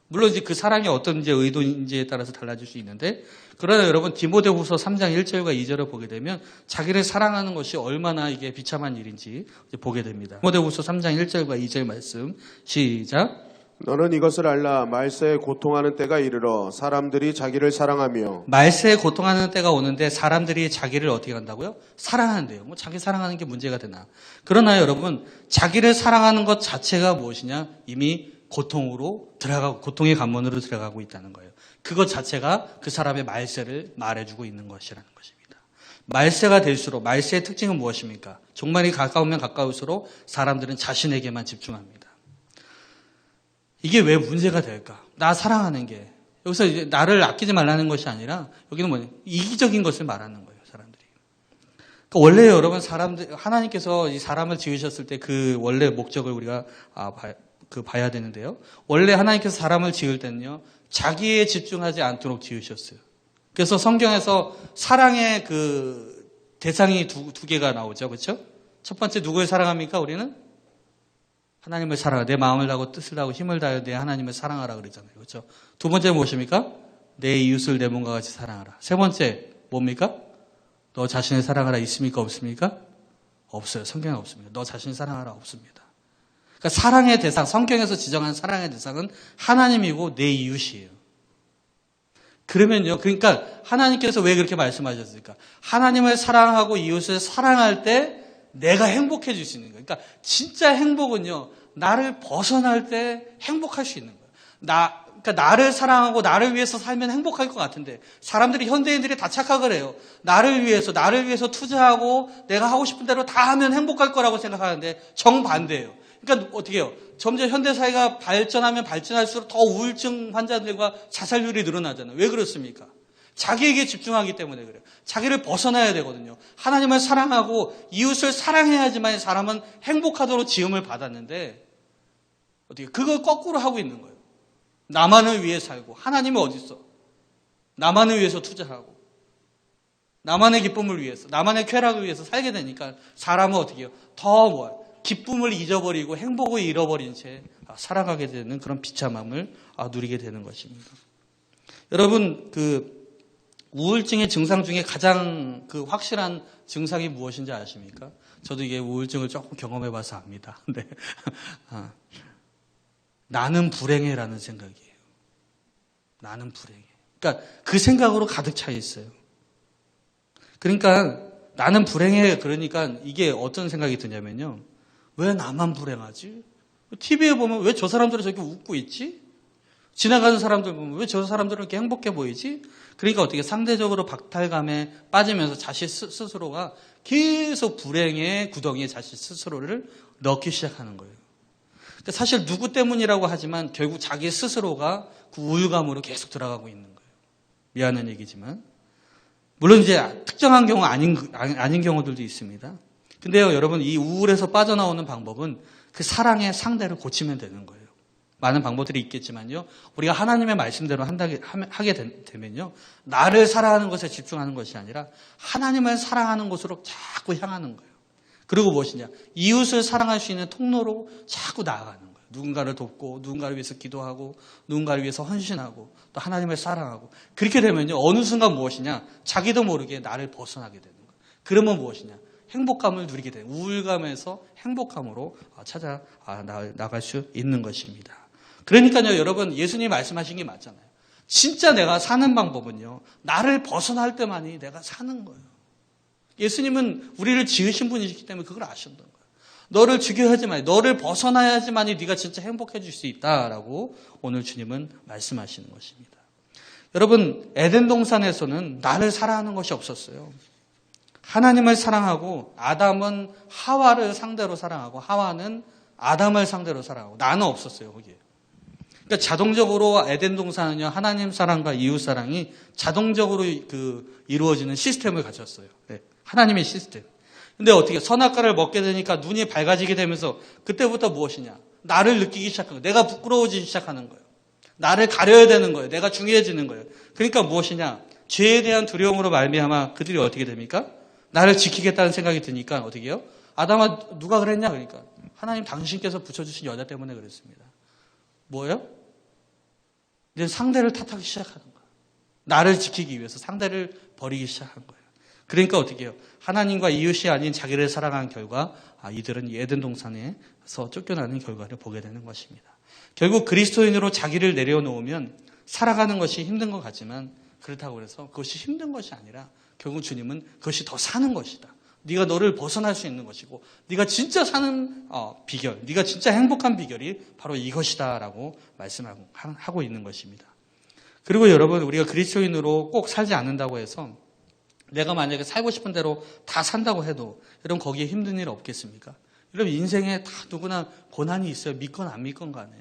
물론 이제 그 사랑이 어떤 의도인지에 따라서 달라질 수 있는데 그러나 여러분 디모데후서 3장 1절과 2절을 보게 되면 자기를 사랑하는 것이 얼마나 이게 비참한 일인지 보게 됩니다. 디모데후서 3장 1절과 2절 말씀 시작. 너는 이것을 알라. 말세에 고통하는 때가 이르러 사람들이 자기를 사랑하며. 말세에 고통하는 때가 오는데 사람들이 자기를 어떻게 한다고요? 사랑한대요. 자기 사랑하는 게 문제가 되나. 그러나 여러분 자기를 사랑하는 것 자체가 무엇이냐? 이미 고통의 관문으로 들어가고 있다는 거예요. 그것 자체가 그 사람의 말세를 말해주고 있는 것이라는 것입니다. 말세가 될수록 말세의 특징은 무엇입니까? 종말이 가까우면 가까울수록 사람들은 자신에게만 집중합니다. 이게 왜 문제가 될까? 나 사랑하는 게. 여기서 이제 나를 아끼지 말라는 것이 아니라 여기는 뭐냐? 이기적인 것을 말하는 거예요, 사람들이. 그러니까 원래 여러분 하나님께서 이 사람을 지으셨을 때 그 원래 목적을 우리가 봐야 되는데요. 원래 하나님께서 사람을 지을 때는요, 자기에 집중하지 않도록 지으셨어요. 그래서 성경에서 사랑의 그 대상이 두 개가 나오죠. 그렇죠? 첫 번째 누구를 사랑합니까? 우리는 하나님을 사랑하라. 내 마음을 다하고 뜻을 다하고 힘을 다하여 내 하나님을 사랑하라 그러잖아요. 그렇죠? 두 번째 무엇입니까? 내 이웃을 내 몸과 같이 사랑하라. 세 번째 뭡니까? 너 자신을 사랑하라 있습니까? 없습니까? 없어요. 성경에 없습니다. 너 자신을 사랑하라 없습니다. 그러니까 사랑의 대상, 성경에서 지정한 사랑의 대상은 하나님이고 내 이웃이에요. 그러면요, 그러니까 하나님께서 왜 그렇게 말씀하셨을까? 하나님을 사랑하고 이웃을 사랑할 때 내가 행복해질 수 있는 거예요. 그러니까 진짜 행복은요, 나를 벗어날 때 행복할 수 있는 거예요. 그러니까 나를 사랑하고 나를 위해서 살면 행복할 것 같은데 사람들이 현대인들이 다 착각을 해요. 나를 위해서 투자하고 내가 하고 싶은 대로 다 하면 행복할 거라고 생각하는데 정반대예요. 그러니까 어떻게 해요? 점점 현대사회가 발전하면 발전할수록 더 우울증 환자들과 자살률이 늘어나잖아요. 왜 그렇습니까? 자기에게 집중하기 때문에 그래요. 자기를 벗어나야 되거든요. 하나님을 사랑하고 이웃을 사랑해야지만 사람은 행복하도록 지음을 받았는데 어떻게 그걸 거꾸로 하고 있는 거예요. 나만을 위해 살고 하나님은 어디 있어? 나만을 위해서 투자하고 나만의 기쁨을 위해서 나만의 쾌락을 위해서 살게 되니까 사람은 어떻게 해요? 더 뭐예요? 기쁨을 잊어버리고 행복을 잃어버린 채 살아가게 되는 그런 비참함을 누리게 되는 것입니다. 여러분, 그 우울증의 증상 중에 가장 그 확실한 증상이 무엇인지 아십니까? 저도 이게 우울증을 조금 경험해봐서 압니다. 네. 나는 불행해라는 생각이에요. 나는 불행해. 그러니까 그 생각으로 가득 차 있어요. 그러니까 나는 불행해. 그러니까 이게 어떤 생각이 드냐면요. 왜 나만 불행하지? TV에 보면 왜 저 사람들은 저렇게 웃고 있지? 지나가는 사람들 보면 왜 저 사람들은 이렇게 행복해 보이지? 그러니까 어떻게 상대적으로 박탈감에 빠지면서 자신 스스로가 계속 불행의 구덩이에 자신 스스로를 넣기 시작하는 거예요. 근데 사실 누구 때문이라고 하지만 결국 자기 스스로가 그 우울감으로 계속 들어가고 있는 거예요. 미안한 얘기지만. 물론 이제 특정한 경우 아닌 경우들도 있습니다. 근데요, 여러분, 이 우울에서 빠져나오는 방법은 그 사랑의 상대를 고치면 되는 거예요. 많은 방법들이 있겠지만요, 우리가 하나님의 말씀대로 하게 되면요, 나를 사랑하는 것에 집중하는 것이 아니라 하나님을 사랑하는 곳으로 자꾸 향하는 거예요. 그리고 무엇이냐? 이웃을 사랑할 수 있는 통로로 자꾸 나아가는 거예요. 누군가를 돕고, 누군가를 위해서 기도하고, 누군가를 위해서 헌신하고, 또 하나님을 사랑하고. 그렇게 되면요, 어느 순간 무엇이냐? 자기도 모르게 나를 벗어나게 되는 거예요. 그러면 무엇이냐? 행복감을 누리게 돼요. 우울감에서 행복감으로 찾아 나갈 수 있는 것입니다. 그러니까요, 여러분, 예수님이 말씀하신 게 맞잖아요. 진짜 내가 사는 방법은요, 나를 벗어날 때만이 내가 사는 거예요. 예수님은 우리를 지으신 분이시기 때문에 그걸 아셨던 거예요. 너를 죽여야지만, 너를 벗어나야지만이 네가 진짜 행복해질 수 있다라고 오늘 주님은 말씀하시는 것입니다. 여러분, 에덴 동산에서는 나를 사랑하는 것이 없었어요. 하나님을 사랑하고 아담은 하와를 상대로 사랑하고 하와는 아담을 상대로 사랑하고 나는 없었어요, 거기에. 그러니까 자동적으로 에덴 동산은요, 하나님 사랑과 이웃 사랑이 자동적으로 이루어지는 시스템을 가졌어요. 네, 하나님의 시스템. 근데 어떻게 선악과를 먹게 되니까 눈이 밝아지게 되면서 그때부터 무엇이냐? 나를 느끼기 시작하는 거예요. 내가 부끄러워지기 시작하는 거예요. 나를 가려야 되는 거예요. 내가 중요해지는 거예요. 그러니까 무엇이냐? 죄에 대한 두려움으로 말미암아 그들이 어떻게 됩니까? 나를 지키겠다는 생각이 드니까 어떻게 해요? 아담아, 누가 그랬냐? 그러니까 하나님 당신께서 붙여주신 여자 때문에 그랬습니다. 뭐예요? 이제 상대를 탓하기 시작하는 거예요. 나를 지키기 위해서 상대를 버리기 시작한 거예요. 그러니까 어떻게 해요? 하나님과 이웃이 아닌 자기를 사랑한 결과 이들은 에덴 동산에서 쫓겨나는 결과를 보게 되는 것입니다. 결국 그리스도인으로 자기를 내려놓으면 살아가는 것이 힘든 것 같지만 그렇다고 해서 그것이 힘든 것이 아니라 결국 주님은 그것이 더 사는 것이다. 네가 너를 벗어날 수 있는 것이고 네가 진짜 사는 비결, 네가 진짜 행복한 비결이 바로 이것이다라고 말씀하고 있는 것입니다. 그리고 여러분, 우리가 그리스도인으로 꼭 살지 않는다고 해서 내가 만약에 살고 싶은 대로 다 산다고 해도 여러분 거기에 힘든 일 없겠습니까? 여러분 인생에 다 누구나 고난이 있어요. 믿건 안 믿건 간에.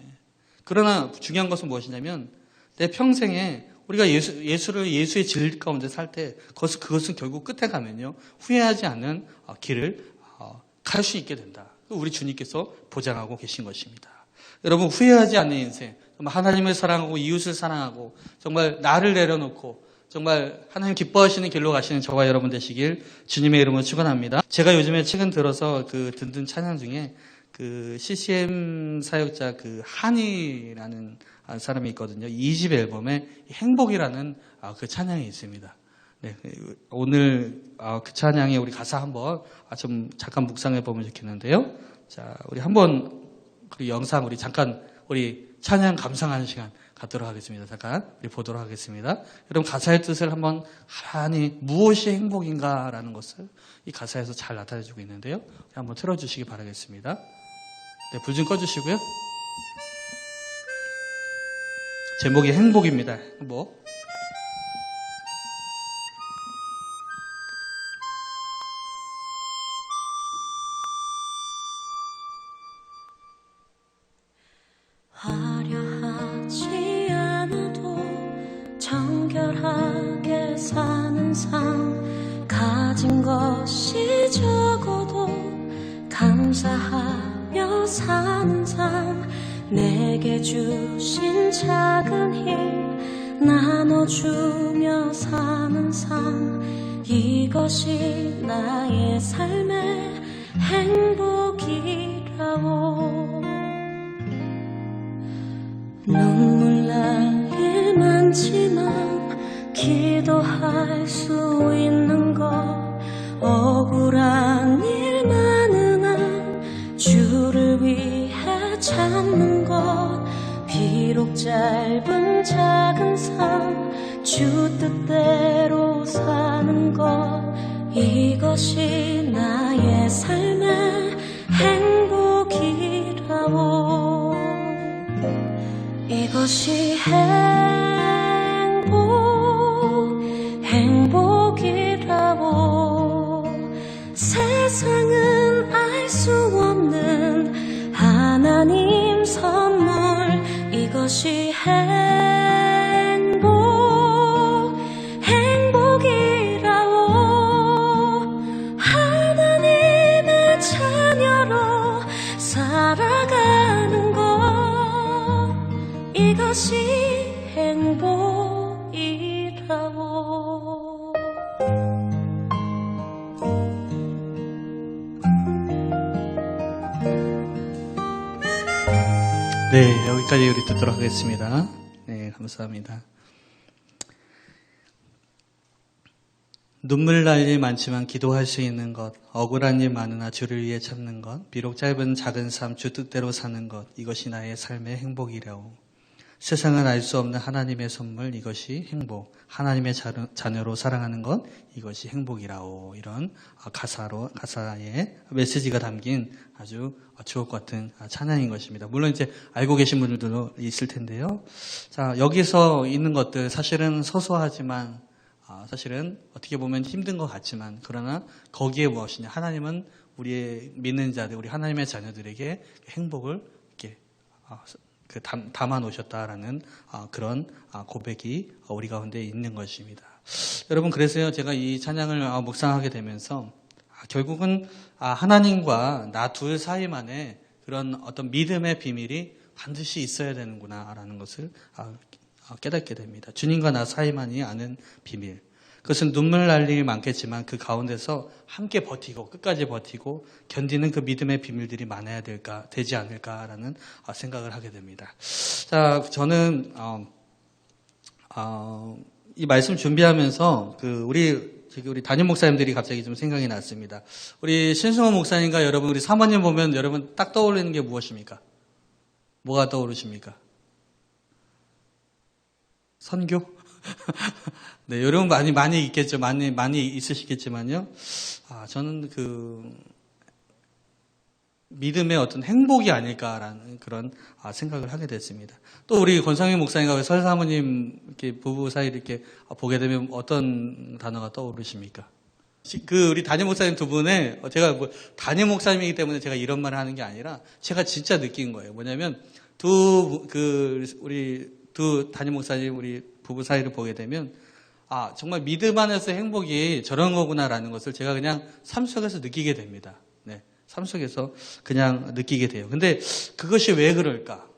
그러나 중요한 것은 무엇이냐면 내 평생에 우리가 예수의 질 가운데 살 때 그것은 결국 끝에 가면요. 후회하지 않는 길을 갈 수 있게 된다. 우리 주님께서 보장하고 계신 것입니다. 여러분 후회하지 않는 인생, 정말 하나님을 사랑하고 이웃을 사랑하고 정말 나를 내려놓고 정말 하나님 기뻐하시는 길로 가시는 저와 여러분 되시길 주님의 이름으로 축원합니다. 제가 요즘에 최근 들어서 그 듣는 찬양 중에 그 CCM 사역자 그 한이라는 사람이 있거든요. 2집 앨범에 행복이라는 그 찬양이 있습니다. 네, 오늘 그 찬양의 우리 가사 한번 좀 잠깐 묵상해 보면 좋겠는데요. 자, 우리 한번 그 영상 우리 잠깐 우리 찬양 감상하는 시간 갖도록 하겠습니다. 잠깐 우리 보도록 하겠습니다. 여러분 가사의 뜻을 한번 가만히 무엇이 행복인가라는 것을 이 가사에서 잘 나타내주고 있는데요. 한번 틀어주시기 바라겠습니다. 네, 불 좀 꺼주시고요. 제목이 행복입니다. 행복. 화려하지 않아도 정결하게 사는 삶, 가진 것이 적어도 감사하며 사는 삶, 내게 주신 작은 힘 나눠주며 사는 삶, 이것이 나의 삶의 행복이라고. 눈물 날 일 많지만 기도할 수 있는 것, 억울한 일 많으나 주를 위해 참는 것, 비록 짧은 작은 삶 주 뜻대로 사는 것, 이것이 나의 삶의 행복이라고. 이것이 행복이라고. 세상은 알 수 없는 하나님 선물, 이것이 행복이라고. 하나님의 자녀로 살아가는 것, 이것이 행복이라고. 네, 여기까지 우리 듣도록 하겠습니다. 네, 감사합니다. 눈물 날 일 많지만 기도할 수 있는 것, 억울한 일 많으나 주를 위해 참는 것, 비록 짧은 작은 삶 주 뜻대로 사는 것, 이것이 나의 삶의 행복이라고. 세상은 알 수 없는 하나님의 선물, 이것이 행복. 하나님의 자녀로 사랑하는 것, 이것이 행복이라고. 이런 가사에 메시지가 담긴 아주 주옥 같은 찬양인 것입니다. 물론 이제 알고 계신 분들도 있을 텐데요. 자, 여기서 있는 것들 사실은 소소하지만 사실은 어떻게 보면 힘든 것 같지만, 그러나 거기에 무엇이냐, 하나님은 우리의 믿는 자들, 우리 하나님의 자녀들에게 행복을 이렇게 담아 놓으셨다라는 그런 고백이 우리 가운데 있는 것입니다. 여러분, 그래서요 제가 이 찬양을 묵상하게 되면서 결국은 하나님과 나 둘 사이만의 그런 어떤 믿음의 비밀이 반드시 있어야 되는구나라는 것을 깨닫게 됩니다. 주님과 나 사이만이 아는 비밀. 그것은 눈물 날 일이 많겠지만 그 가운데서 함께 버티고 끝까지 버티고 견디는 그 믿음의 비밀들이 많아야 되지 않을까라는 생각을 하게 됩니다. 자, 저는 이 말씀 준비하면서 우리 담임 목사님들이 갑자기 좀 생각이 났습니다. 우리 신승호 목사님과 여러분, 우리 사모님 보면 여러분 딱 떠올리는 게 무엇입니까? 뭐가 떠오르십니까? 선교? 네, 여러분 많이 있겠죠. 많이 있으시겠지만요. 저는 믿음의 어떤 행복이 아닐까라는 그런 생각을 하게 됐습니다. 또 우리 권상민 목사님과 설사모님 이렇게 부부 사이를 이렇게 보게 되면 어떤 단어가 떠오르십니까? 우리 담임 목사님 두 분의 제가 담임 목사님이기 때문에 제가 이런 말을 하는 게 아니라 제가 진짜 느낀 거예요. 뭐냐면 우리 두 담임 목사님 우리 부부 사이를 보게 되면 정말 믿음 안에서 행복이 저런 거구나라는 것을 제가 그냥 삶 속에서 느끼게 됩니다. 네, 삶 속에서 그냥 느끼게 돼요. 근데 그것이 왜 그럴까?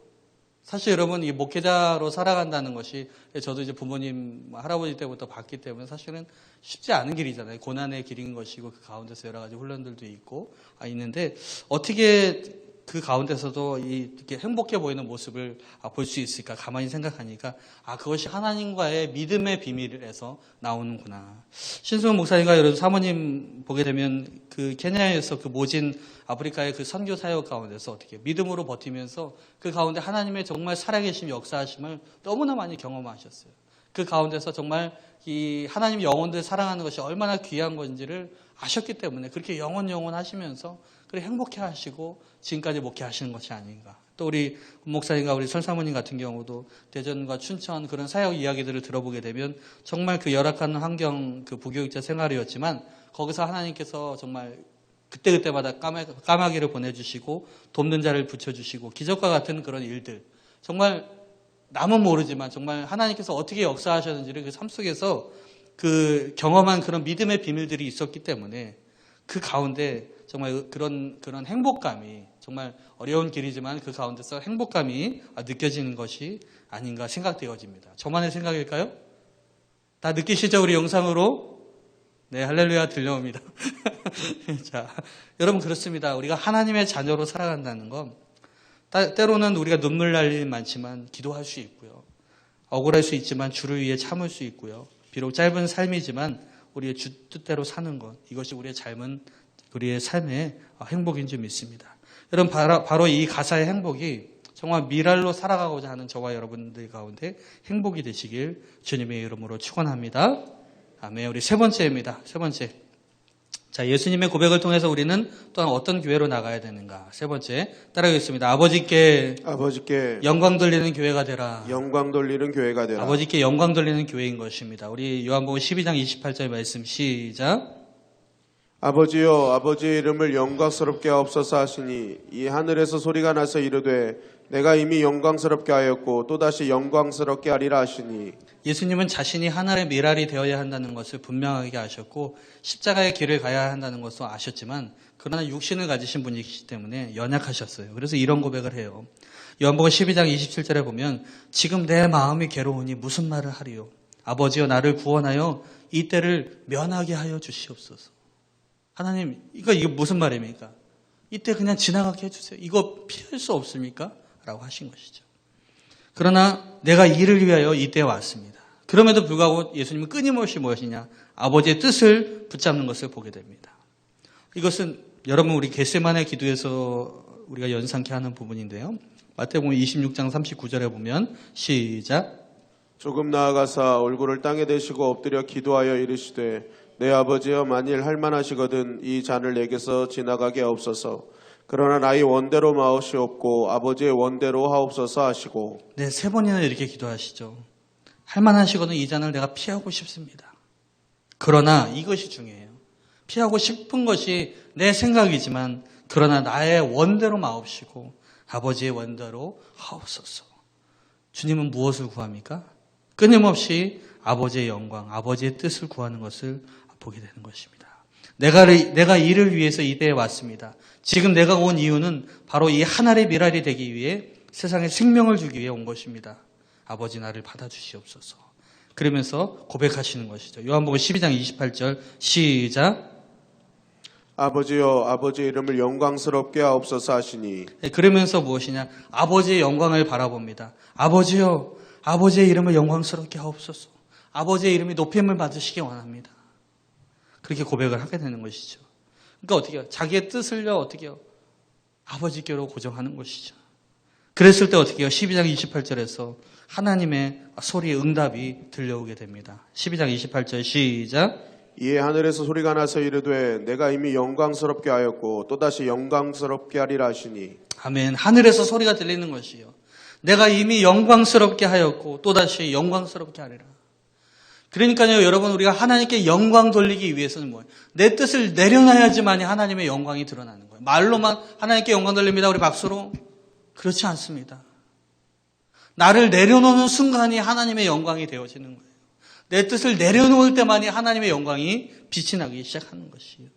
사실 여러분, 이 목회자로 살아간다는 것이 저도 이제 부모님, 할아버지 때부터 봤기 때문에 사실은 쉽지 않은 길이잖아요. 고난의 길인 것이고 그 가운데서 여러 가지 훈련들도 있고 있는데 어떻게 그 가운데서도 이렇게 행복해 보이는 모습을 볼 수 있을까? 가만히 생각하니까 그것이 하나님과의 믿음의 비밀에서 나오는구나. 신승훈 목사님과 여러분 사모님 보게 되면 그 케냐에서 그 모진 아프리카의 그 선교 사역 가운데서 어떻게 믿음으로 버티면서 그 가운데 하나님의 정말 살아계신 역사하심을 너무나 많이 경험하셨어요. 그 가운데서 정말 이 하나님 영혼들 사랑하는 것이 얼마나 귀한 건지를 아셨기 때문에 그렇게 영원 하시면서 그렇게 행복해 하시고 지금까지 목회하시는 것이 아닌가. 또 우리 목사님과 우리 설사모님 같은 경우도 대전과 춘천 그런 사역 이야기들을 들어보게 되면 정말 그 열악한 환경 그 부교육자 생활이었지만 거기서 하나님께서 정말 그때그때마다 까마귀를 보내주시고 돕는 자를 붙여주시고 기적과 같은 그런 일들 정말 남은 모르지만 정말 하나님께서 어떻게 역사하셨는지를 그 삶 속에서 그 경험한 그런 믿음의 비밀들이 있었기 때문에 그 가운데 정말 그런 행복감이 정말 어려운 길이지만 그 가운데서 행복감이 느껴지는 것이 아닌가 생각되어집니다. 저만의 생각일까요? 다 느끼시죠? 우리 영상으로? 네, 할렐루야 들려옵니다. 자, 여러분 그렇습니다. 우리가 하나님의 자녀로 살아간다는 건 때로는 우리가 눈물 날 일 많지만 기도할 수 있고요. 억울할 수 있지만 주를 위해 참을 수 있고요. 비록 짧은 삶이지만 우리의 주 뜻대로 사는 것 이것이 우리의 삶의 행복인 줄 믿습니다. 여러분 바로 이 가사의 행복이 정말 미랄로 살아가고자 하는 저와 여러분들 가운데 행복이 되시길 주님의 이름으로 축원합니다. 아멘. 우리 세 번째입니다. 세 번째. 자, 예수님의 고백을 통해서 우리는 또한 어떤 교회로 나가야 되는가? 세 번째, 따라하겠습니다. 아버지께 영광 돌리는 교회가 되라. 영광 돌리는 교회가 되라. 아버지께 영광 돌리는 교회인 것입니다. 우리 요한복음 12장 28절 말씀 시작. 아버지여, 아버지의 이름을 영광스럽게 하옵소서 하시니 이 하늘에서 소리가 나서 이르되 내가 이미 영광스럽게 하였고 또다시 영광스럽게 하리라 하시니. 예수님은 자신이 하나의 미랄이 되어야 한다는 것을 분명하게 아셨고 십자가의 길을 가야 한다는 것도 아셨지만 그러나 육신을 가지신 분이기 때문에 연약하셨어요. 그래서 이런 고백을 해요. 요한복음 12장 27절에 보면 지금 내 마음이 괴로우니 무슨 말을 하리요. 아버지여 나를 구원하여 이 때를 면하게 하여 주시옵소서. 하나님 이거 무슨 말입니까? 이때 그냥 지나가게 해주세요. 이거 피할 수 없습니까? 라고 하신 것이죠. 그러나 내가 이를 위하여 이때에 왔습니다. 그럼에도 불구하고 예수님은 끊임없이 무엇이냐? 아버지의 뜻을 붙잡는 것을 보게 됩니다. 이것은 여러분 우리 겟세마네 기도에서 우리가 연상케 하는 부분인데요. 마태복음 26장 39절에 보면 시작. 조금 나아가사 얼굴을 땅에 대시고 엎드려 기도하여 이르시되 내 아버지여 만일 할만하시거든 이 잔을 내게서 지나가게 하옵소서. 그러나 나의 원대로 마옵시옵고 아버지의 원대로 하옵소서 하시고. 네, 3번이나 이렇게 기도하시죠. 할만하시거든 이 잔을 내가 피하고 싶습니다. 그러나 이것이 중요해요. 피하고 싶은 것이 내 생각이지만 그러나 나의 원대로 마옵시고 아버지의 원대로 하옵소서. 주님은 무엇을 구합니까? 끊임없이 아버지의 영광, 아버지의 뜻을 구하는 것을 보게 되는 것입니다. 내가 이를 위해서 이때에 왔습니다. 지금 내가 온 이유는 바로 이 하나의 미랄이 되기 위해 세상에 생명을 주기 위해 온 것입니다. 아버지 나를 받아주시옵소서. 그러면서 고백하시는 것이죠. 요한복음 12장 28절 시작. 아버지여 아버지의 이름을 영광스럽게 하옵소서 하시니. 네, 그러면서 무엇이냐? 아버지의 영광을 바라봅니다. 아버지여 아버지의 이름을 영광스럽게 하옵소서. 아버지의 이름이 높임을 받으시기 원합니다. 그렇게 고백을 하게 되는 것이죠. 그러니까 어떻게 해요? 자기의 뜻을요 어떻게 해요? 아버지께로 고정하는 것이죠. 그랬을 때 어떻게 해요? 12장 28절에서 하나님의 소리의 응답이 들려오게 됩니다. 12장 28절 시작. 이에 하늘에서 소리가 나서 이르되 내가 이미 영광스럽게 하였고 또다시 영광스럽게 하리라 하시니 아멘. 하늘에서 소리가 들리는 것이요. 내가 이미 영광스럽게 하였고 또다시 영광스럽게 하리라. 그러니까요, 여러분, 우리가 하나님께 영광 돌리기 위해서는 뭐예요? 내 뜻을 내려놔야지만이 하나님의 영광이 드러나는 거예요. 말로만 하나님께 영광 돌립니다. 우리 박수로? 그렇지 않습니다. 나를 내려놓는 순간이 하나님의 영광이 되어지는 거예요. 내 뜻을 내려놓을 때만이 하나님의 영광이 빛이 나기 시작하는 것이에요.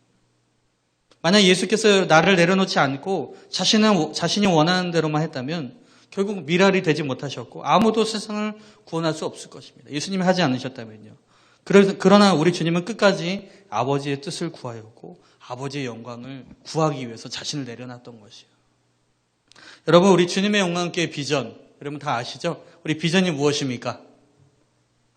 만약 예수께서 나를 내려놓지 않고 자신이 원하는 대로만 했다면 결국 미랄이 되지 못하셨고 아무도 세상을 구원할 수 없을 것입니다. 예수님이 하지 않으셨다면요. 그러나 우리 주님은 끝까지 아버지의 뜻을 구하였고 아버지의 영광을 구하기 위해서 자신을 내려놨던 것이에요. 여러분, 우리 주님의 영광교회 비전, 여러분 다 아시죠? 우리 비전이 무엇입니까?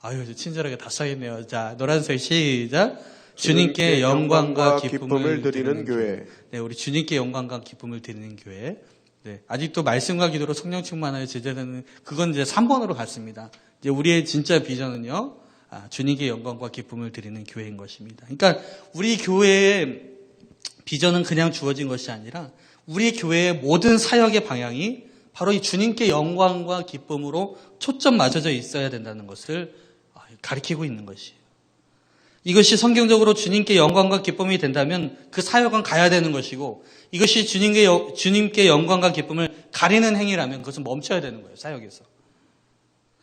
아유, 친절하게 다 써있네요. 자, 노란색 시작. 주님께 영광과 기쁨을 드리는 교회. 네, 우리 주님께 영광과 기쁨을 드리는 교회. 네, 아직도 말씀과 기도로 성령 충만하여 제자되는, 그건 이제 3번으로 갔습니다. 이제 우리의 진짜 비전은요, 주님께 영광과 기쁨을 드리는 교회인 것입니다. 그러니까 우리 교회의 비전은 그냥 주어진 것이 아니라 우리 교회의 모든 사역의 방향이 바로 이 주님께 영광과 기쁨으로 초점 맞춰져 있어야 된다는 것을 가리키고 있는 것이에요. 이것이 성경적으로 주님께 영광과 기쁨이 된다면 그 사역은 가야 되는 것이고, 이것이 주님께 영광과 기쁨을 가리는 행위라면 그것은 멈춰야 되는 거예요, 사역에서.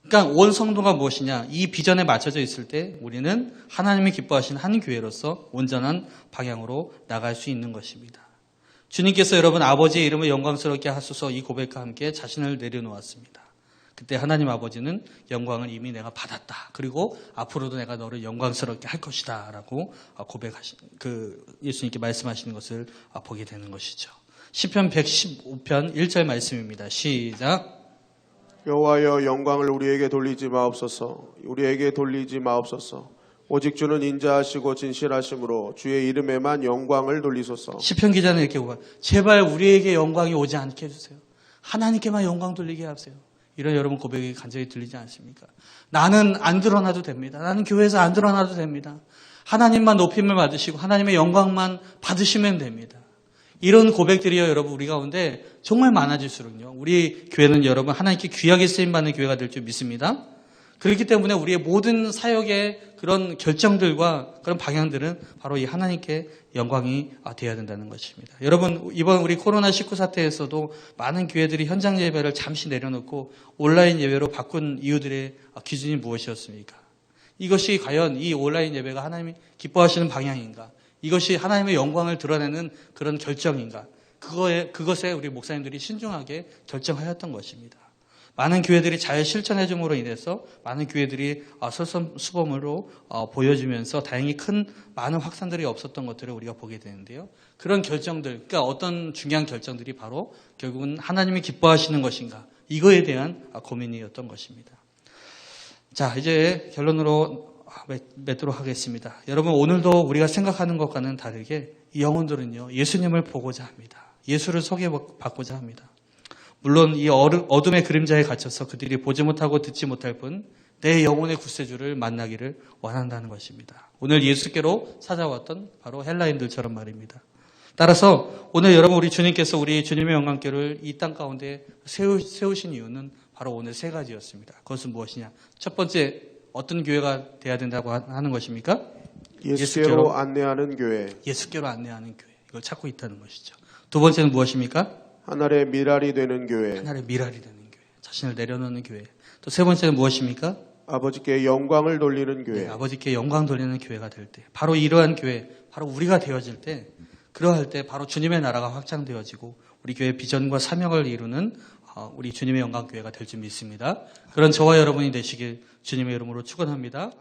그러니까 온 성도가 무엇이냐, 이 비전에 맞춰져 있을 때 우리는 하나님이 기뻐하시는 한 교회로서 온전한 방향으로 나갈 수 있는 것입니다. 주님께서 여러분 아버지의 이름을 영광스럽게 하소서 이 고백과 함께 자신을 내려놓았습니다. 그때 하나님 아버지는 영광을 이미 내가 받았다. 그리고 앞으로도 내가 너를 영광스럽게 할 것이다. 라고 예수님께 말씀하시는 것을 보게 되는 것이죠. 시편 115편 1절 말씀입니다. 시작. 여호와여 영광을 우리에게 돌리지 마옵소서. 우리에게 돌리지 마옵소서. 오직 주는 인자하시고 진실하심으로 주의 이름에만 영광을 돌리소서. 시편 기자는 이렇게 고백해요. 제발 우리에게 영광이 오지 않게 해주세요. 하나님께만 영광 돌리게 하세요. 이런 여러분 고백이 간절히 들리지 않습니까? 나는 안 드러나도 됩니다. 나는 교회에서 안 드러나도 됩니다. 하나님만 높임을 받으시고 하나님의 영광만 받으시면 됩니다. 이런 고백들이요, 여러분, 우리 가운데 정말 많아질수록요, 우리 교회는 여러분 하나님께 귀하게 쓰임받는 교회가 될 줄 믿습니다. 그렇기 때문에 우리의 모든 사역의 그런 결정들과 그런 방향들은 바로 이 하나님께 영광이 되어야 된다는 것입니다. 여러분, 이번 우리 코로나19 사태에서도 많은 교회들이 현장 예배를 잠시 내려놓고 온라인 예배로 바꾼 이유들의 기준이 무엇이었습니까? 이것이 과연 이 온라인 예배가 하나님이 기뻐하시는 방향인가? 이것이 하나님의 영광을 드러내는 그런 결정인가? 그것에 우리 목사님들이 신중하게 결정하였던 것입니다. 많은 교회들이 잘 실천해 줌으로 인해서 많은 교회들이 설선수범으로 보여지면서 다행히 많은 확산들이 없었던 것들을 우리가 보게 되는데요. 그런 결정들, 그러니까 어떤 중요한 결정들이 바로 결국은 하나님이 기뻐하시는 것인가, 이거에 대한 고민이었던 것입니다. 자, 이제 결론으로 맺도록 하겠습니다. 여러분, 오늘도 우리가 생각하는 것과는 다르게 이 영혼들은요, 예수님을 보고자 합니다. 예수를 소개받고자 합니다. 물론 이 어둠의 그림자에 갇혀서 그들이 보지 못하고 듣지 못할 뿐 내 영혼의 구세주를 만나기를 원한다는 것입니다. 오늘 예수께로 찾아왔던 바로 헬라인들처럼 말입니다. 따라서 오늘 여러분, 우리 주님께서 우리 주님의 영광교를 이 땅 가운데 세우신 이유는 바로 오늘 세 가지였습니다. 그것은 무엇이냐? 첫 번째, 어떤 교회가 돼야 된다고 하는 것입니까? 예수께로 안내하는 교회. 예수께로 안내하는 교회. 이걸 찾고 있다는 것이죠. 두 번째는 무엇입니까? 하늘의 미랄이 되는 교회. 하늘의 미랄이 되는 교회. 자신을 내려놓는 교회. 또 세 번째는 무엇입니까? 아버지께 영광을 돌리는 교회. 네, 아버지께 영광 돌리는 교회가 될 때, 바로 이러한 교회, 바로 우리가 되어질 때, 그러할 때 바로 주님의 나라가 확장되어지고 우리 교회의 비전과 사명을 이루는 우리 주님의 영광 교회가 될 줄 믿습니다. 그런 저와 여러분이 되시길 주님의 이름으로 축원합니다.